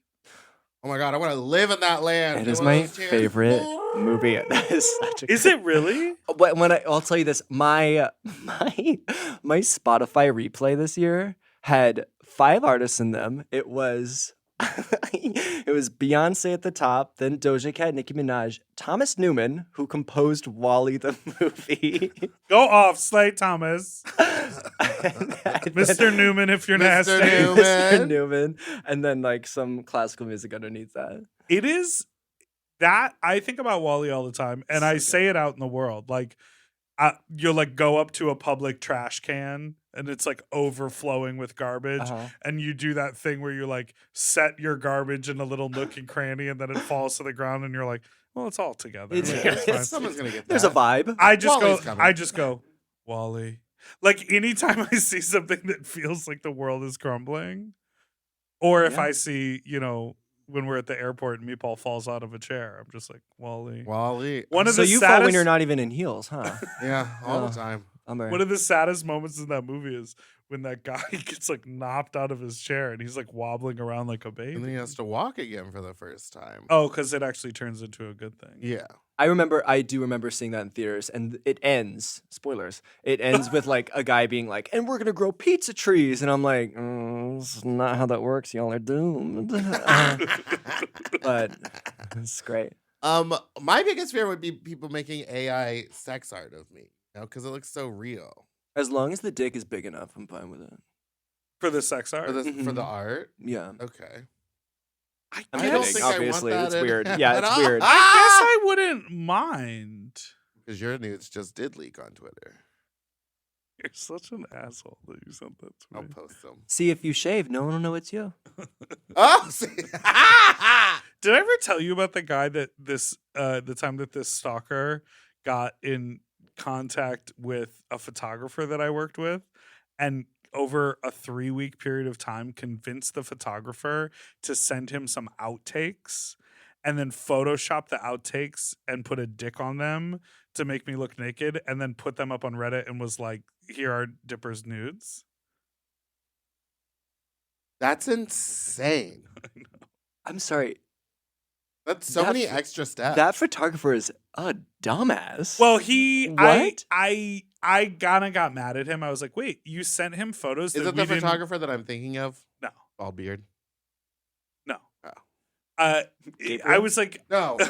Oh my God, I want to live in that land. It Get is one of my those chairs. favorite movie. That is such a Is it really? I'll tell you this, my Spotify replay this year had 5 artists in them. It was Beyonce at the top, then Doja Cat, Nicki Minaj, Thomas Newman, who composed Wall-E the movie. Go off, Slade Thomas. And Mr. Newman, if you're nasty. Mr. Mr. Newman, and then like some classical music underneath that. It is that I think about Wall-E all the time, and I say it out in the world. Like, you'll like go up to a public trash can, and it's like overflowing with garbage, and you do that thing where you like set your garbage in a little nook and cranny, and then it falls to the ground, and you're like, well, it's all together. It's fine. Someone's gonna get that. There's a vibe. I just Wall-E's go. coming. I just go, Wall-E. Like anytime I see something that feels like the world is crumbling, or if I see, when we're at the airport and Meatball falls out of a chair, I'm just like, Wall-E. Wall-E. One of So the you fall saddest, when you're not even in heels, huh? Yeah, all the time. one of the saddest moments in that movie is when that guy gets like knocked out of his chair and he's like wobbling around like a And then baby. he has to walk again for the first time. Oh, because it actually turns into a good thing. Yeah. I do remember seeing that in theaters, and it ends, spoilers, it ends with like a guy being like, and we're gonna grow pizza trees, and I'm like, this is not how that works, y'all are doomed. But it's great. My biggest fear would be people making AI sex art of me, because it looks so real. As long as the dick is big enough, I'm fine with it. For the sex art. For the art? Yeah. Okay. I'm I don't kidding, think I want obviously. that It's in- weird. Yeah, at it's all. weird. I guess I wouldn't mind. Because your nudes just did leak on Twitter. You're such an asshole that you sent that to I'll me. post them. See, if you shave, no one will know it's you. Oh, see? Did I ever tell you about the guy that the time that this stalker got in contact with a photographer that I worked with, and over a 3-week period of time convinced the photographer to send him some outtakes and then Photoshop the outtakes and put a dick on them to make me look naked and then put them up on Reddit and was like, here are Dipper's nudes. That's insane. I'm sorry. That's so That many ph- extra steps. That photographer is a dumbass. Well, What? I kind of got mad at him. I was like, wait, you sent him photos Is that it we the didn't... photographer that I'm thinking of? No. Bald beard? No. Oh. I Gabriel? was like, No. No.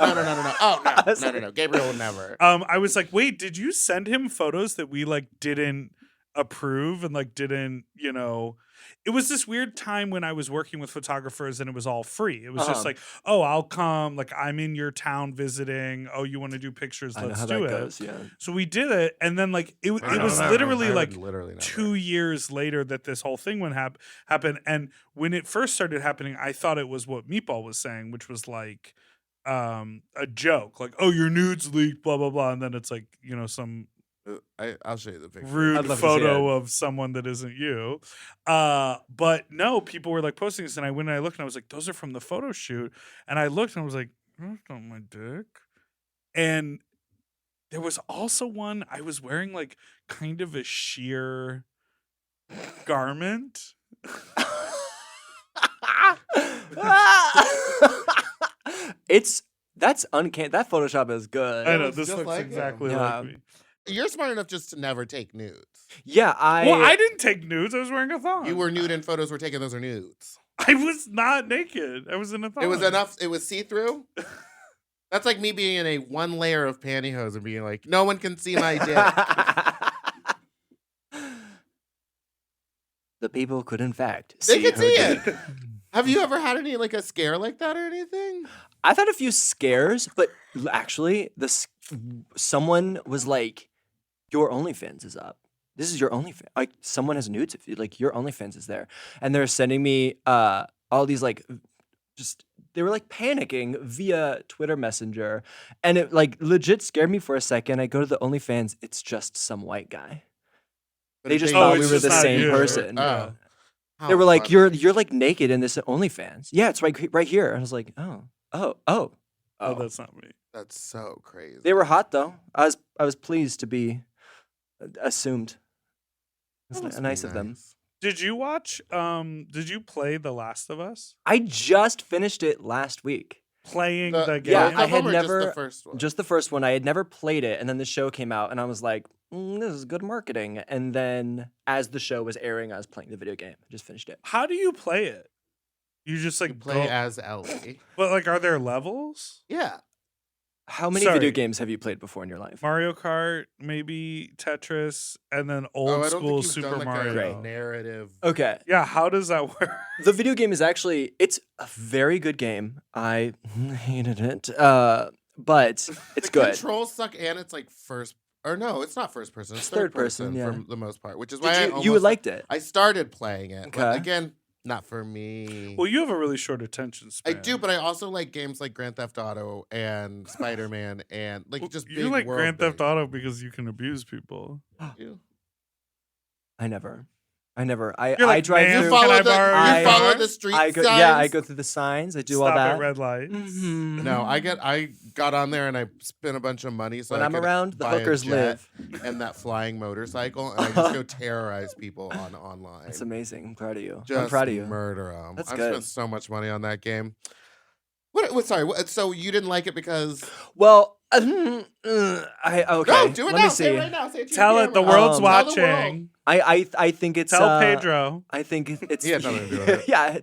Oh, no. Gabriel would never. I was like, wait, did you send him photos that we like didn't approve and like didn't, it was this weird time when I was working with photographers and it was all free. It was just like, oh, I'll come, like I'm in your town visiting. Oh, you want to do pictures? I know Let's how do that it. goes, yeah. So we did it, and then like it was literally like 2 years later that this whole thing would happen. And when it first started happening, I thought it was what Meatball was saying, which was like a joke, like, oh, your nudes leaked, blah blah blah, and then it's like some I'll show you the picture. rude I'd love to see photo it. of someone that isn't you. But no, people were like posting this, and I went and I looked, and I was like, those are from the photo shoot. And I looked, and I was like, that's not my dick. And there was also one, I was wearing like kind of a sheer garment. That's uncanny. That Photoshop is good. I know, was this just looks like him. exactly Yeah. like me. You're smart enough just to never take nudes. Yeah, I didn't take nudes. I was wearing a thong. You were nude and photos were taken. Those are nudes. I was not naked. I was in a thong. It was enough. It was see-through. That's like me being in a one layer of pantyhose and being like, no one can see my dick. The people could, in fact, They could her see dick. it. Have you ever had any like a scare like that or anything? I've had a few scares, but actually, someone was like, "Your OnlyFans is up. This is your OnlyFans. Like, someone has nudes of you. Like, your OnlyFans is there." And they're sending me all these like, just they were like panicking via Twitter Messenger, and it like legit scared me for a second. I go to the OnlyFans, it's just some white guy. They just thought we were the same person. Oh. They were like, "You're like naked in this OnlyFans." Yeah, it's right here. And I was like, oh, That's not me. That's so crazy. They were hot though. I was pleased to be assumed. It was nice of them. Did you watch? Did you play The Last of Us? I just finished it last week. Playing the game. Yeah, I had Just never the first one. just the first one. I had never played it, and then the show came out, and I was like, "This is good marketing." And then, as the show was airing, I was playing the video game. I just finished it. How do you play it? You just like play go- as Ellie. But like, are there levels? Yeah. How many Sorry. video games have you played before in your life? Mario Kart, maybe Tetris, and then old I don't school think you've Super done, like, Mario. a narrative. Okay. Yeah, how does that work? The video game is actually it's a very good game. I hated it. But it's the good. Controls suck, and it's like first. Or no, it's not first person. It's It's third third person, person yeah. for the most part, which is why Did you liked it? I started playing it. But Okay. again, not for me. Well, you have a really short attention I span. do, but I also like games like Grand Theft Auto and Spider Man and like just you big like world Grand Theft based. Auto because you can abuse people. You I never. You're I like, drive "Man, through. can I borrow your I- you follow car?" the street I go, signs. yeah, I go through the signs. I do Stop all that. at red lights. Mhm. No, I got on there and I spent a bunch of money so When I I'm could around, the buy a hookers jet live. and that flying motorcycle, and I just go terrorize people online. That's amazing. I'm proud of you. Just I'm proud of you. murder them. That's I've good. spent so much money on that game. Sorry. So you didn't like it because? Well, okay. No, do it Let now. me Say see. it right now. Say it to Tell your it. The camera. world's Tell the world. watching. I think it's Tell Pedro. I think it's He had nothing to do with it. yeah,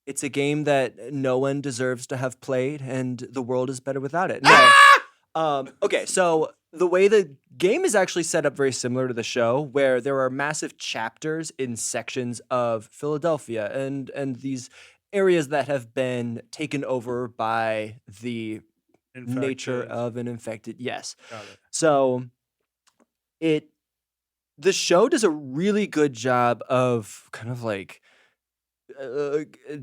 it's a game that no one deserves to have played, and the world is better without it. No. Okay, so the way the game is actually set up very similar to the show, where there are massive chapters in sections of Philadelphia and these areas that have been taken over by the nature Infected. of an infected. Yes. Got it. So the show does a really good job of kind of like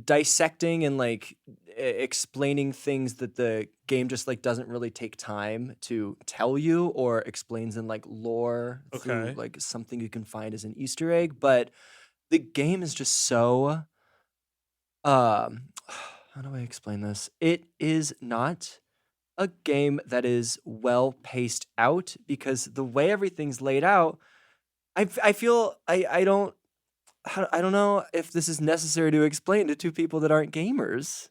dissecting and like explaining things that the game just like doesn't really take time to tell you, or explains in like lore through Okay. like something you can find as an Easter egg. But the game is just so how do I explain this? It is not a game that is well paced out, because the way everything's laid out, I feel I don't know if this is necessary to explain to two people that aren't gamers.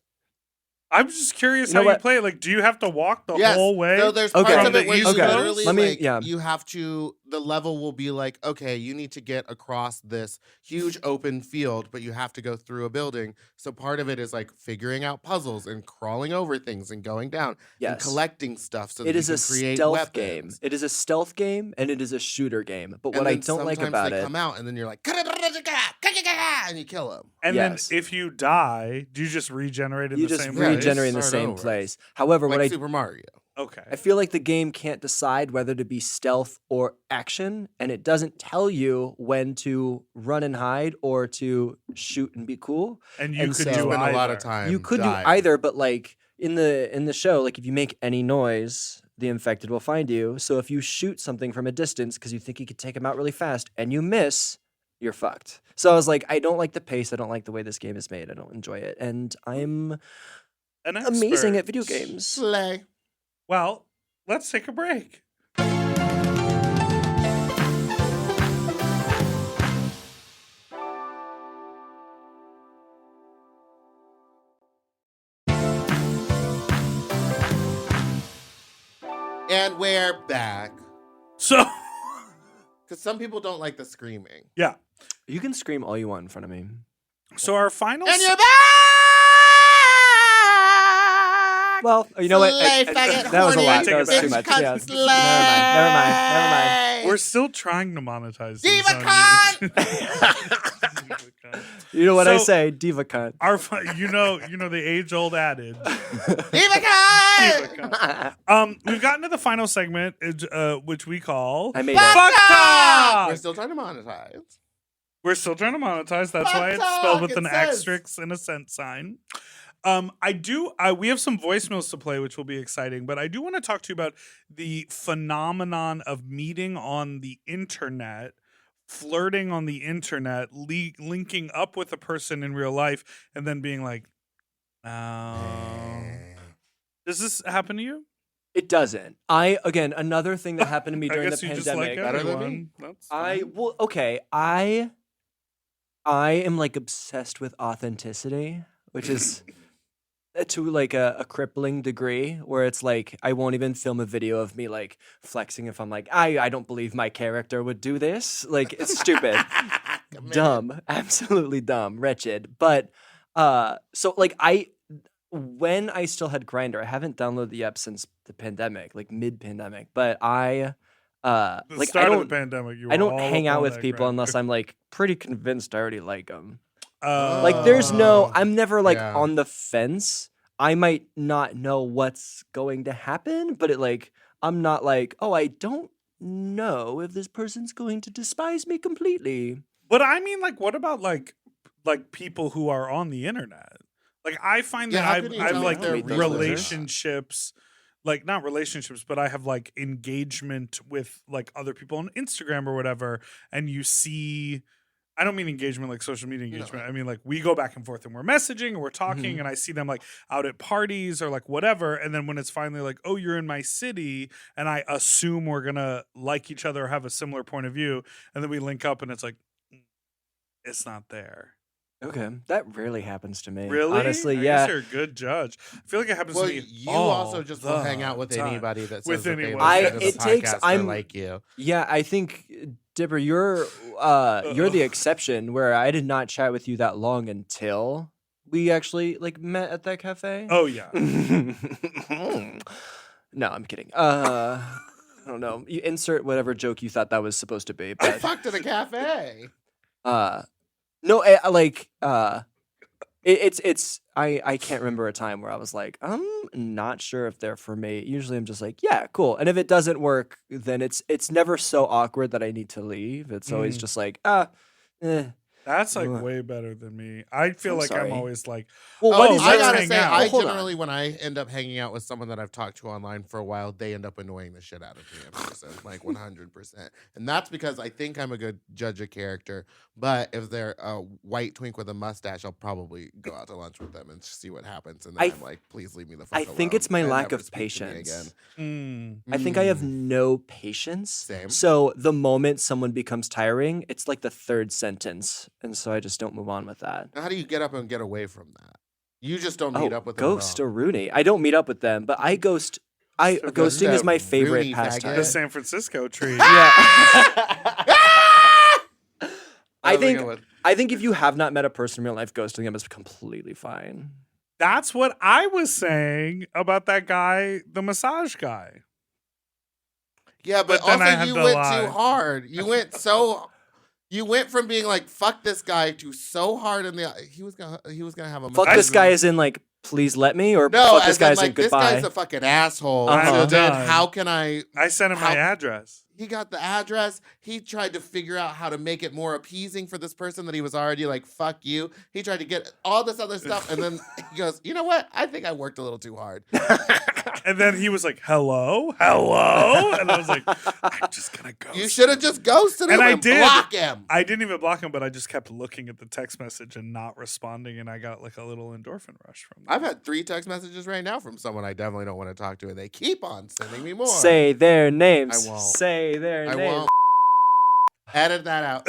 I'm just curious You know how you what? play it. Like, do you have to walk the Yes. whole way? So there's Okay. parts From of it the where you East Coast? literally Let me- like, yeah. you have to. The level will be like, okay, you need to get across this huge open field, but you have to go through a building. So part of it is like figuring out puzzles and crawling over things and going down and Yes. collecting stuff. So that It you is can a create stealth game. weapons. It is a stealth game, and it is a shooter game. But And what I then don't like sometimes about they it, come out and then you're like, and you kill them. And Yes. then if you die, do you just regenerate in you the just same Yeah, regenerate in the start same over. place. However, what Like I Super Mario. Okay. I feel like the game can't decide whether to be stealth or action, and it doesn't tell you when to run and hide or to shoot and be cool. And you and could so- do Spend a lot of either. time. You could dying. do either, but like in the show, like if you make any noise, the infected will find you. So if you shoot something from a distance because you think you could take them out really fast and you miss, you're fucked. So I was like, I don't like the pace. I don't like the way this game is made. I don't enjoy it, and I'm An amazing expert. at video games. Slay. Well, let's take a break. And we're back. So, Because some people don't like the screaming. yeah. You can scream all you want in front of me. So our final. And you're back! Well, you know what? Slay, faggot, That was a horny, lot. That was bitch, too much. cunt, Yeah. slay. Never mind. We're still trying to monetize. these Diva on cunt! YouTube. Diva cunt. welcome. You know what I So- say, diva cunt. You know the age-old adage. Diva We've gotten to the final segment, which we call I made Fuck it. Talk! We're still trying to monetize. We're still trying to monetize. That's Fuck why it's talk, spelled with it an says. asterisk and a cent sign. We have some voicemails to play, which will be exciting, but I do want to talk to you about the phenomenon of meeting on the internet, flirting on the internet, linking up with a person in real life, and then being like, oh. Does this happen to you? It doesn't. Again, another thing that happened to me during the you just like pandemic. Better than everyone. me. That's fine. I am like obsessed with authenticity, which is to like a crippling degree where it's like I won't even film a video of me like flexing if I'm like I don't believe my character would do this. Like it's stupid. Dumb, absolutely dumb, wretched. But so like when I still had Grindr, I haven't downloaded the app since the pandemic, like mid-pandemic, but I The like start I of don't the pandemic, you were I don't all hang up out on with that people Grindr. unless I'm like pretty convinced I already like them. Oh. Like there's no I'm never like Yeah. on the fence. I might not know what's going to happen, but I'm not like, oh, I don't know if this person's going to despise me completely. But I mean, like, what about like people who are on the internet? Like, I find Yeah, that how I've can you I've tell like if they're real relationships, like not relationships, but I have like engagement with like other people on Instagram or whatever, and you see. I don't mean engagement like social media engagement. I mean like we go back and forth and we're messaging and we're talking Mhm. and I see them like out at parties or like whatever. And then when it's finally like, oh, you're in my city, and I assume we're gonna like each other or have a similar point of view, and then we link up and it's like, it's not there. Okay, that rarely happens to me. Really? Honestly, I yeah. guess you're a good judge. I feel like it happens Well, to me. you all also just will hang out with the time. anybody that With says that they anyone. listen to the It takes- podcast or I'm- like you. Yeah, I think Dipper, you're the exception where I did not chat with you that long until we actually like met at that cafe. Oh yeah. No, I'm kidding. I don't know. You insert whatever joke you thought that was supposed to be, I but fucked at a cafe. no, it's I can't remember a time where I was like, I'm not sure if they're for me. Usually I'm just like, yeah, cool. And if it doesn't work, then it's never so awkward that I need to leave. It's always just like, That's like Ugh. way better than me. I feel I'm like sorry. I'm always like, Well, oh, what is I let's your- gotta hang say, out. I Hold on. generally, when I end up hanging out with someone that I've talked to online for a while, they end up annoying the shit out of me in person, like 100%. And that's because I think I'm a good judge of character. But if they're a white twink with a mustache, I'll probably go out to lunch with them and see what happens. And then I- I'm like, please leave me the fuck I alone. think it's my and lack never of speak to me patience. again. mm, I think I have Mm. no patience. Same. So the moment someone becomes tiring, it's like the third sentence, and so I just don't move on with that. Now, how do you get up and get away from that? You just don't meet up with them. Ghost at all. or Rooney. I don't meet up with them, but I ghost. So Ghosting is that my favorite Rooney pastime. the faggot. San Francisco tree. Yeah. I That was a think good one. I think if you have not met a person in real life, ghosting them is completely fine. That's what I was saying about that guy, the massage guy. Yeah, but But then I also had you to went lie. too hard. You went from being like fuck this guy to so hard in the he was gonna have a Fuck massage this guy room. as in like, please let me, or no, fuck this as guy in, as in like this goodbye. guy's a fucking asshole. Uh-huh. So then Done. how can I? I sent him my How- address. He got the address. He tried to figure out how to make it more appeasing for this person that he was already like fuck you. He tried to get all this other stuff, and then he goes, you know what? I think I worked a little too hard. And then he was like, hello? Hello? And I was like, I'm just going to go. You should have just ghosted him And I and did. block him. I didn't even block him, but I just kept looking at the text message and not responding. And I got like a little endorphin rush from that. I've had 3 text messages right now from someone I definitely don't want to talk to, and they keep on sending me more. Say their names. I won't. Say their I names. won't. Edit that out.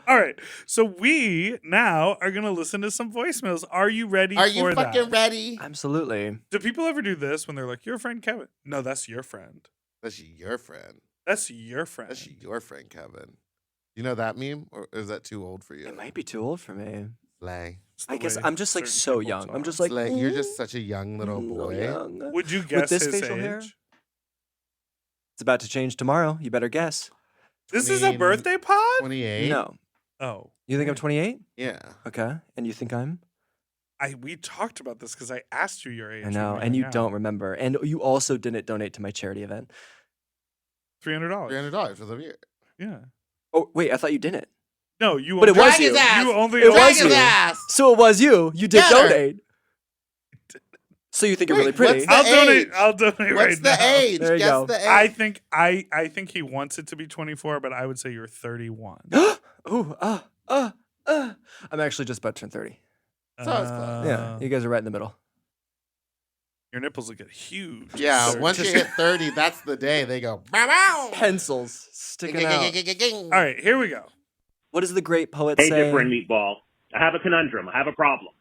All right. So we now are going to listen to some voicemails. Are you ready Are for you fucking that? ready? Absolutely. Do people ever do this when they're like, your friend Kevin? No, that's your friend. That's your friend. That's your friend. That's your friend, Kevin. You know that meme, or is that too old for you? It might be too old for me. Slay. It's the I guess way I'm just like certain so people young. I'm talk. just like, Slay. You're just such a young little so boy. young. Would you guess this his facial age? hair? It's about to change tomorrow. You better guess. This is a birthday pod? 28. No. Oh. You think I'm 28? Yeah. Okay. And you think I'm? We talked about this because I asked you your age. I know. And you don't remember. And you also didn't donate to my charity event. $300. $300 for the year. Yeah. Oh, wait. I thought you didn't. No, you. But it was Drag his you. ass. You only. It was Drag his you. ass. So it was you. You did Get her. donate. So you think you're Wait, really pretty? what's the I'll donate. age? I'll donate What's right the now. age? There you Guess go. the age. I think he wants it to be 24, but I would say you're 31. Ooh, I'm actually just about to turn 30. So it's close. Yeah, you guys are right in the middle. Your nipples will get huge. Yeah, They're once you just- hit 30, that's the day they go. Bow, bow. Pencils sticking out. All right, here we go. What does the great poet Hey, say? different meatball. I have a conundrum. I have a problem.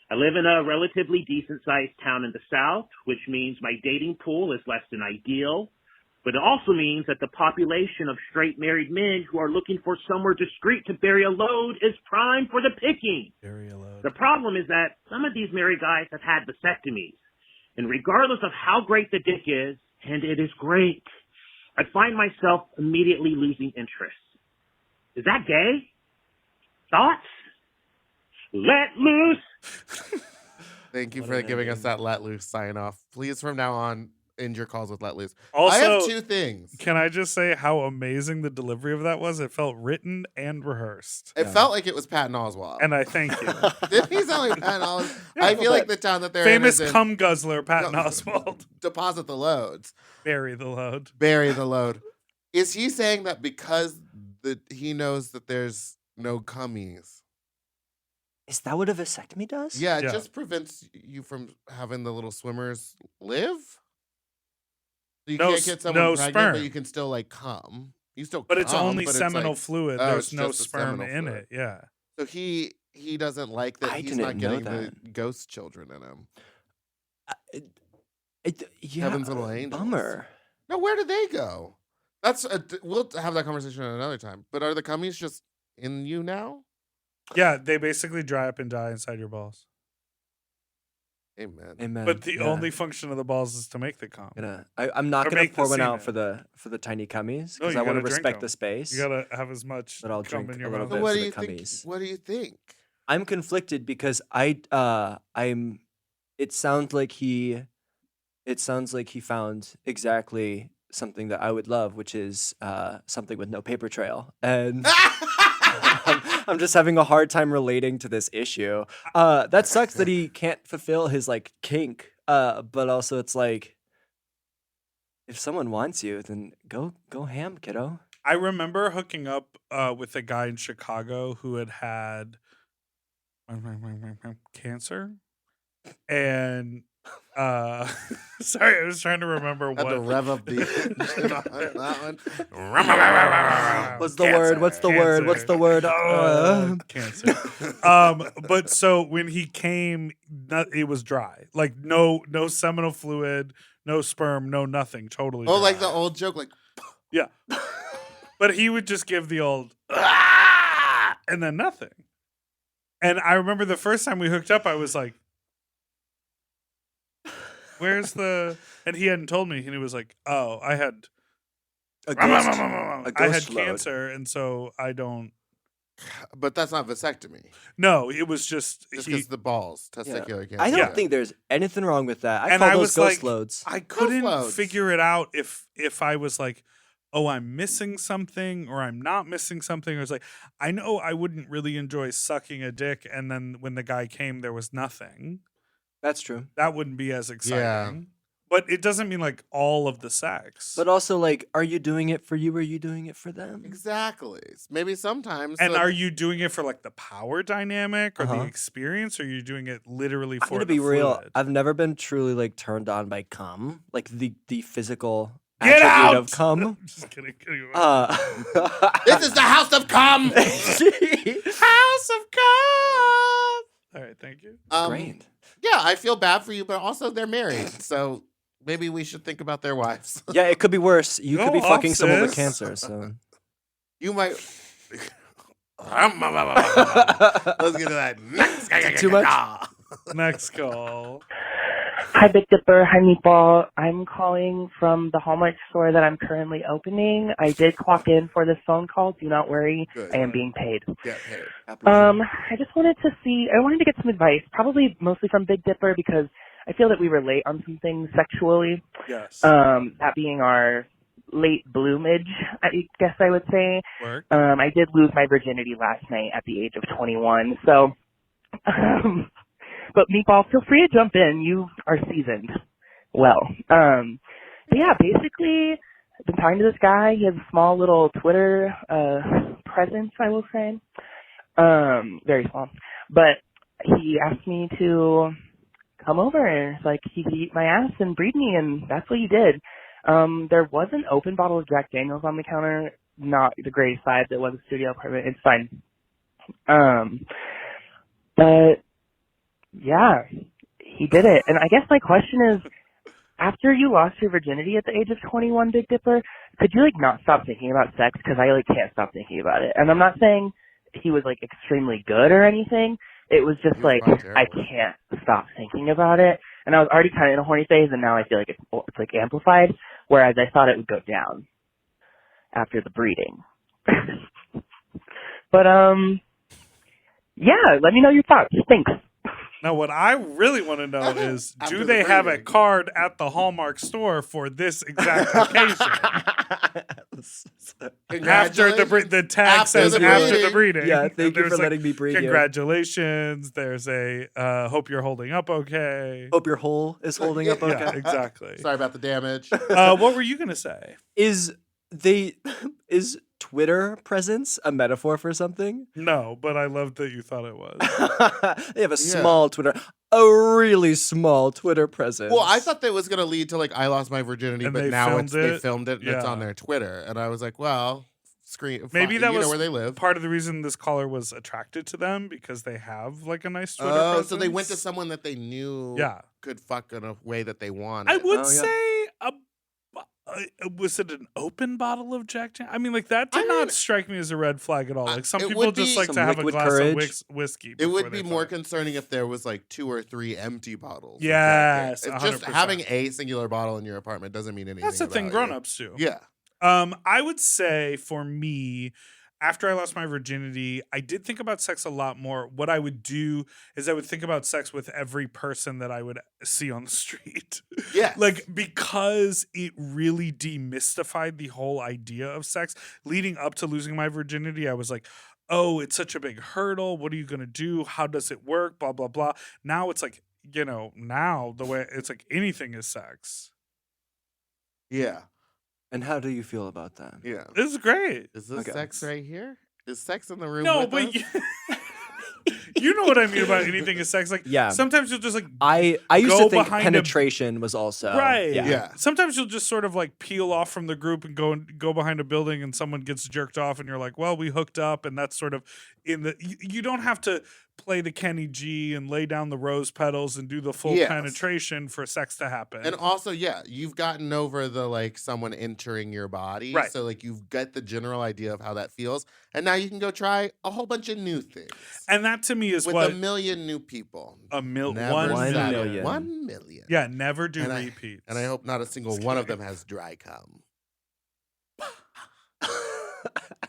I live in a relatively decent-sized town in the South, which means my dating pool is less than ideal. But it also means that the population of straight married men who are looking for somewhere discreet to bury a load is prime for the picking. Very low. The problem is that some of these married guys have had vasectomies. And regardless of how great the dick is, and it is great, I find myself immediately losing interest. Is that gay? Thoughts? Let loose! Thank you for giving us that let loose sign off. Please, from now on, end your calls with let loose. Also, I have two things. Can I just say how amazing the delivery of that was? It felt written and rehearsed. It felt like it was Patton Oswalt. And I thank you. Didn't he sound like Patton Oswalt? Yeah, I feel like the town that they're Famous in is in cum guzzler, Patton No. Oswalt. deposit the loads, Bury the load. bury the load. Is he saying that because he knows that there's no cummies? Is that what a vasectomy does? Yeah, it Yeah. just prevents you from having the little swimmers live. So you No can't s- get someone no pregnant, sperm. but you can still like cum. You still, But it's cum, only but seminal like- fluid. oh, There's it's no just the sperm seminal in fluid. it. Yeah. So he doesn't like that. I He's didn't not know getting the that. ghost children in him. Yeah, Heaven's little angels. bummer. No, where did they go? We'll have that conversation at another time. But are the cummies just in you now? Yeah, they basically dry up and die inside your balls. Amen. Amen. But the Yeah. only function of the balls is to make the cum. I'm not Or gonna make the pour one out semen. for the tiny cummies No, because you I want to gotta drink respect 'em. the space. You gotta have as much But I'll cum drink in a your little mouth. bit. So what for do the you think? cummies. What do you think? I'm conflicted because I'm. It sounds like he found exactly something that I would love, which is something with no paper trail, and I'm just having a hard time relating to this issue. That sucks that he can't fulfill his like kink. But also it's like, if someone wants you, then go ham, kiddo. I remember hooking up with a guy in Chicago who had cancer, and sorry, I was trying to remember Had to what. rev up the engine on that one. What's the word? What's the word? What's the word? Cancer. But so when he came, it was dry, like no seminal fluid, no sperm, no nothing, totally. Oh, dry. like the old joke, like Yeah. But he would just give the old "Ah!" and then nothing. And I remember the first time we hooked up, I was like, where's the. And he hadn't told me. And he was like, oh, I had. A I had ghost load. cancer. And so I don't. but that's not vasectomy. No, it was just. Just he, because the balls, testicular cancer. I don't Yeah. think there's anything wrong with that. I And call I those was ghost like- loads. I couldn't loads. figure it out if I was like, oh, I'm missing something or I'm not missing something. Or it's like, I know I wouldn't really enjoy sucking a dick. And then when the guy came, there was nothing. That's true. That wouldn't be as exciting. Yeah. But it doesn't mean like all of the sex. But also, like, are you doing it for you or are you doing it for them? Exactly. Maybe sometimes. and the- are you doing it for like the power dynamic or the Uh-huh. experience, or are you doing it literally I'm for gonna the be real. fluid? I've never been truly like turned on by cum, like the physical Get attribute out! of cum. I'm just kidding. This is the house of cum. House of cum. All right, thank you. Great. Yeah, I feel bad for you, but also they're married, so maybe we should think about their wives. Yeah, it could be worse. You could Go be off, fucking someone with sis. cancer. So You might. Let's get to that next. Too much? Next call. Hi, Big Dipper. Hi, Meatball. I'm calling from the Hallmark store that I'm currently opening. I did clock in for this phone call. Do not worry. Good. I am being paid. Get paid. I just wanted to get some advice, probably mostly from Big Dipper, because I feel that we relate on some things sexually. Yes. That being our late bloomage, I guess I would say. Work. I did lose my virginity last night at the age of 21, so... But Meatball, feel free to jump in. You are seasoned well. But yeah, basically, I've been talking to this guy. He has a small little Twitter presence, I will say. Very small. But he asked me to come over and like he could eat my ass and breed me, and that's what he did. There was an open bottle of Jack Daniels on the counter. Not the greatest vibe. It was a studio apartment. It's fine. But yeah, he did it. And I guess my question is, after you lost your virginity at the age of 21, Big Dipper, could you, like, not stop thinking about sex? Because I, like, can't stop thinking about it. And I'm not saying he was, like, extremely good or anything. It was just, like, I can't stop thinking about it. And I was already kind of in a horny phase, and now I feel like it's like, amplified, whereas I thought it would go down after the breeding. But, yeah, let me know your thoughts. Thanks. Now, what I really want to know is, After do the they have a breeding. card at the Hallmark store for this exact occasion? After the tag After says the after the breeding. breeding. Yeah, and thank you there's for letting me breed you. Congratulations. There's a hope you're holding up okay. Hope your hole is holding up okay. Yeah, exactly. Sorry about the damage. What were you gonna say? Is Twitter presence a metaphor for something? No, but I loved that you thought it was. They have a small Twitter, a really small Twitter presence. Well, I thought that was going to lead to, like, I lost my virginity, And but they now filmed they it? filmed it and it's Yeah. on their Twitter. And I was like, well, Maybe that you was know where they live. part of the reason this caller was attracted to them, because they have like a nice Twitter Oh, presence. so they went to someone that they knew Yeah. could fuck in a way that they wanted. I would Oh, yeah. say was it an open bottle of Jack Daniels? I mean, like that did I not mean, strike me as a red flag at all. Like some it people would just be like some to have a liquid glass courage. of whiskey. It before would they be more fuck. concerning if there was like 2 or 3 empty bottles. of Yes, Jack Daniels. It's just 100%. having a singular bottle in your apartment doesn't mean anything. That's the thing about grown-ups do. you. Yeah. I would say for me, after I lost my virginity, I did think about sex a lot more. What I would do is I would think about sex with every person that I would see on the street. Yes. Like, because it really demystified the whole idea of sex. Leading up to losing my virginity, I was like, oh, it's such a big hurdle. What are you going to do? How does it work? Blah, blah, blah. Now it's like, now the way it's like anything is sex. Yeah. And how do you feel about that? Yeah. This is great. Is this Okay. sex right here? Is sex in the room? No, with but us? you know what I mean about anything is sex. Like, Yeah. sometimes you'll just like I used Go to think behind a- penetration was also right. Yeah. Sometimes you'll just sort of like peel off from the group and go behind a building, and someone gets jerked off, and you're like, well, we hooked up, and that's sort of in the. You don't have to play the Kenny G and lay down the rose petals and do the full Yes. penetration for sex to happen. And also, yeah, you've gotten over the like someone entering your body. Right. So like you've got the general idea of how that feels. And now you can go try a whole bunch of new things. And that to me is with what a million new people. Never 1 settle. million. 1 million. Yeah, never do And repeats. And I hope not a single Just one of kidding. them has dry cum.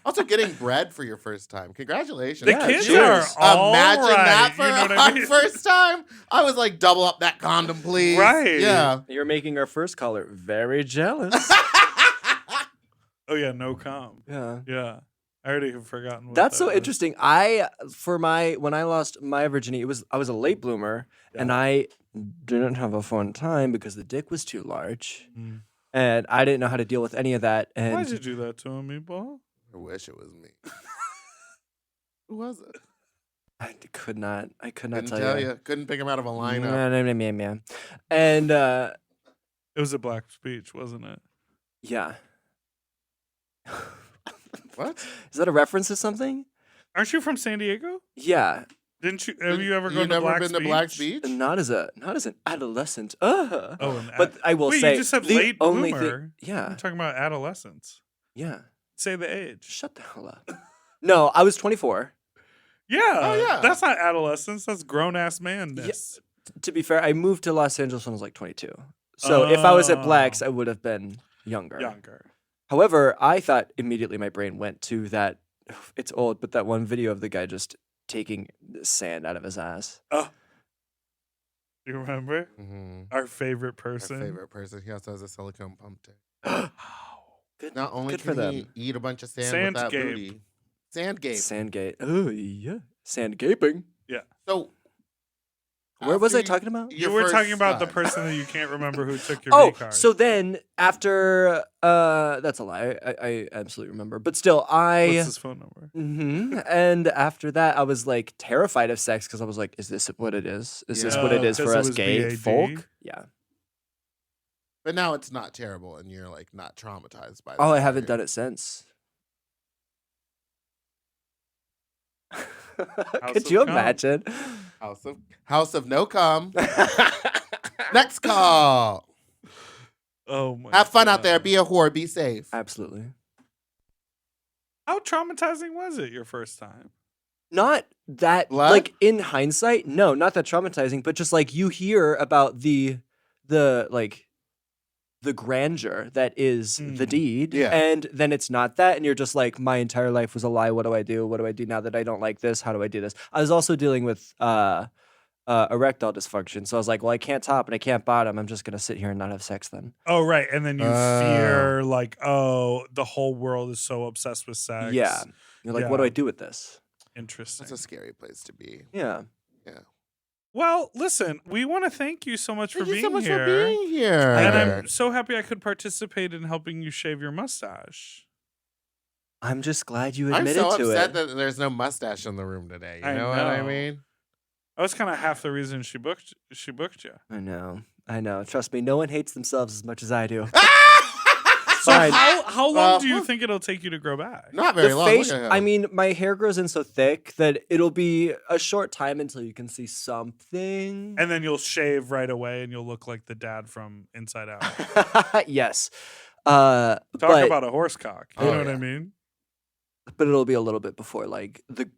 Also, getting bread for your first time. Congratulations. the Yeah, kids cheers. are all Imagine right, that for you know what our I mean? first time. I was like, double up that condom, please. Right. Yeah. You're making our first caller very jealous. Oh yeah, no com. Yeah. Yeah, I already have forgotten. What That's that so was. interesting. When I lost my virginity, I was a late bloomer, and I didn't have a fun time because the dick was too large, Mm. and I didn't know how to deal with any of that. And Why'd you do that to him, Meatball? I wish it was me. Who was it? I could not Couldn't tell you. Couldn't pick him out of a lineup. Man. And It was a black speech, wasn't it? yeah, What? is that a reference to something? Aren't you from San Diego? Yeah, Didn't you? Have you ever You gone to never Black been Speech? to Black Beach? not as an adolescent. Oh, But I will wait, say you just said the late only bloomer. thing. Yeah, I'm talking about adolescence. yeah. Say the age. Shut the hell up. No, I was 24. Yeah. Oh, yeah. That's not adolescence. That's grown ass manness. to be fair, I moved to Los Angeles when I was like 22. So if I was at Black's, I would have been younger. However, I thought immediately my brain went to that, it's old, but that one video of the guy just taking sand out of his ass. Oh. You remember? Mm-hmm. Our favorite person. Our favorite person. He also has a silicone pump too. Good. Not only Good for can he them. eat a bunch of sand with that Sandgape. booty. Sandgate. Sandgate. Oh, yeah. Sandgaping. So Where was I after talking about? You your were first talking about the time. person that you can't remember who took your Oh, V card. so then after, that's a lie. I absolutely remember. But still, What's his phone number? And after that, I was like terrified of sex because I was like, is this what it is? Is this what it is because for it us was gay BAD? folk? Yeah. But now it's not terrible, and you're like not traumatized by. Oh, I haven't done it since. Could you imagine? House of no cum. Next call. Oh my! Have fun out there. Be a whore. Be safe. Absolutely. How traumatizing was it your first time? Not that, Blood? like in hindsight, no, not that traumatizing, but just like you hear about the grandeur that is the deed, Yeah. and then it's not that, and you're just like, my entire life was a lie. What do I do? What do I do now that I don't like this? How do I do this? I was also dealing with erectile dysfunction, so I was like, well, I can't top and I can't bottom. I'm just gonna sit here and not have sex then. Oh right, and then you fear like, oh, the whole world is so obsessed with sex. Yeah, you're like, what do I do with this? Interesting. That's a scary place to be. Yeah. Well, listen, we want to thank you so much for Thank you being so much here. for being here. And I'm so happy I could participate in helping you shave your mustache. I'm just glad you I'm admitted so to upset it. that there's no mustache in the room today. You I know what I know. mean? That was kind of half the reason she booked you. I know. Trust me, no one hates themselves as much as I do. So Fine. how long do you think it'll take you to grow back? Not very The long. face, Look at him. I mean, my hair grows in so thick that it'll be a short time until you can see something. And then you'll shave right away and you'll look like the dad from Inside Out. Yes. Talk But- about a horse cock. You Oh, know what I yeah. mean? But it'll be a little bit before like the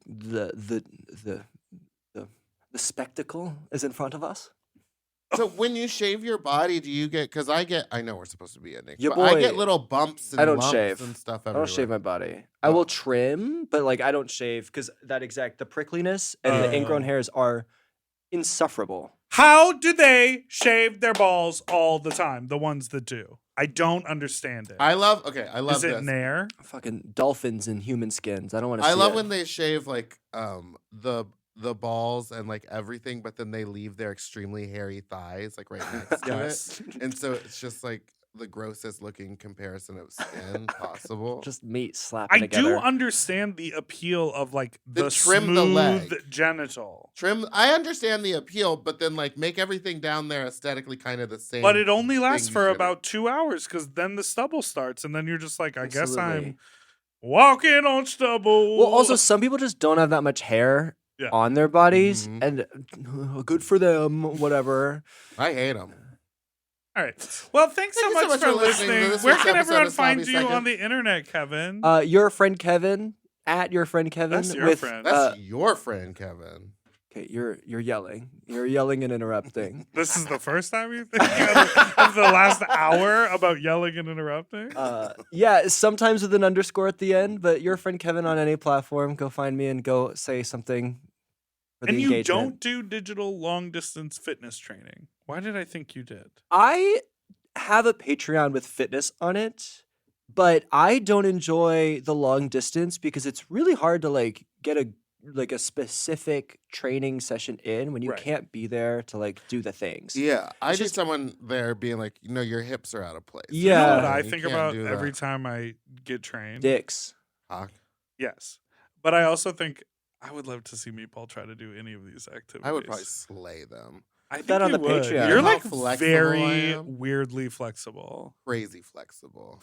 spectacle is in front of us. So when you shave your body, do you get? Because I know we're supposed to be ending. Your but I boy- get little bumps and I don't lumps shave. and stuff. I Everywhere. don't shave my body. I will trim, but like I don't shave because the prickliness and the ingrown hairs are insufferable. How do they shave their balls all the time? The ones that do. I don't understand it. I love. Is it this. Nair? Fucking dolphins in human skins. I don't want to. I love when they shave like the balls and like everything, but then they leave their extremely hairy thighs like right next to Yes. it, and so it's just like the grossest looking comparison of skin possible. just meat slapping I together. do understand the appeal of like the trim smooth the leg. genital. Trim. I understand the appeal, but then like make everything down there aesthetically kind of the same. But it only lasts thing for you about 2 hours because then the stubble starts, and then you're just like, I guess I'm Absolutely. walking on stubble. Well, also some people just don't have that much hair Yeah. on their bodies, Mhm. and good for them. Whatever. I hate them. All right. Well, thanks so Thank you much for listening. to this Where week's can episode everyone of Sloppy find you on Seconds. the internet, Kevin? Your friend Kevin at your friend Kevin. That's your with, friend. That's your friend, Kevin. Okay, you're yelling. You're yelling and interrupting. This is the first time you think of the last hour about yelling and interrupting? Yeah, sometimes with an underscore at the end, but your friend Kevin on any platform. Go find me and go say something for the And you engagement. don't do digital long distance fitness training. Why did I think you did? I have a Patreon with fitness on it, but I don't enjoy the long distance because it's really hard to like get a specific training session in when you Right. can't be there to like do the things. Yeah, I It's need just- someone there being like, your hips are out of place. Yeah. You know what Yeah, I You think can't about do every that. time I get trained? Dicks. Cock. Yes. But I also think I would love to see Meatball try to do any of these activities. I would probably slay them. I think that on you the would. Patreon. You're How like flexible I very am. weirdly flexible. Crazy flexible.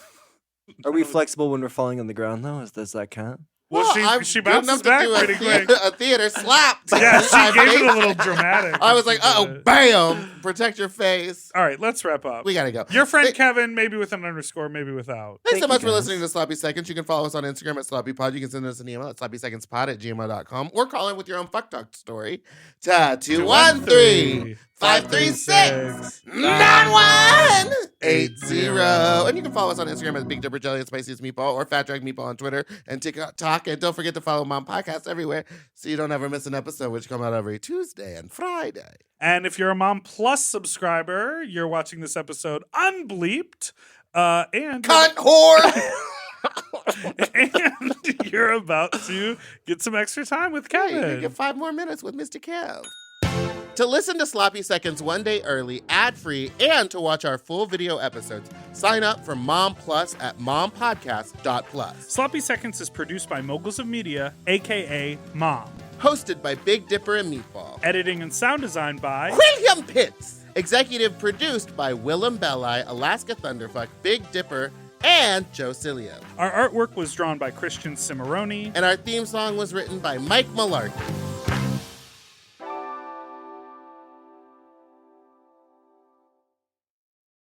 Are we flexible when we're falling on the ground though? Does that count? Well, she bounces back pretty quick. A theater slapped. Yeah, she gave it a little dramatic. I was like, oh, bam! Protect your face. All right, let's wrap up. We gotta go. Your friend Kevin, maybe with an underscore, maybe without. Thanks so much for listening to Sloppy Seconds. You can follow us on Instagram at sloppypod. You can send us an email at sloppysecondspod@gmail.com or call in with your own fuck talk story to 213-536-9180. And you can follow us on Instagram at Big Dipper Jelly and Spiciest Meatball or Fat Drag Meatball on Twitter and TikTok. And don't forget to follow Mom Podcast everywhere so you don't ever miss an episode, which come out every Tuesday and Friday. And if you're a Mom Plus subscriber, you're watching this episode unbleeped. And Cunt whore! and you're about to get some extra time with Kevin. Hey, you get 5 more minutes with Mr. Kev. To listen to Sloppy Seconds one day early, ad-free, and to watch our full video episodes, sign up for Mom Plus at mompodcast.plus. Sloppy Seconds is produced by Moguls of Media, a.k.a. Mom. Hosted by Big Dipper and Meatball. Editing and sound design by William Pitts. Executive produced by Willem Belli, Alaska Thunderfuck, Big Dipper, and Joe Cilio. Our artwork was drawn by Christian Cimarroni. And our theme song was written by Mike Malarkey.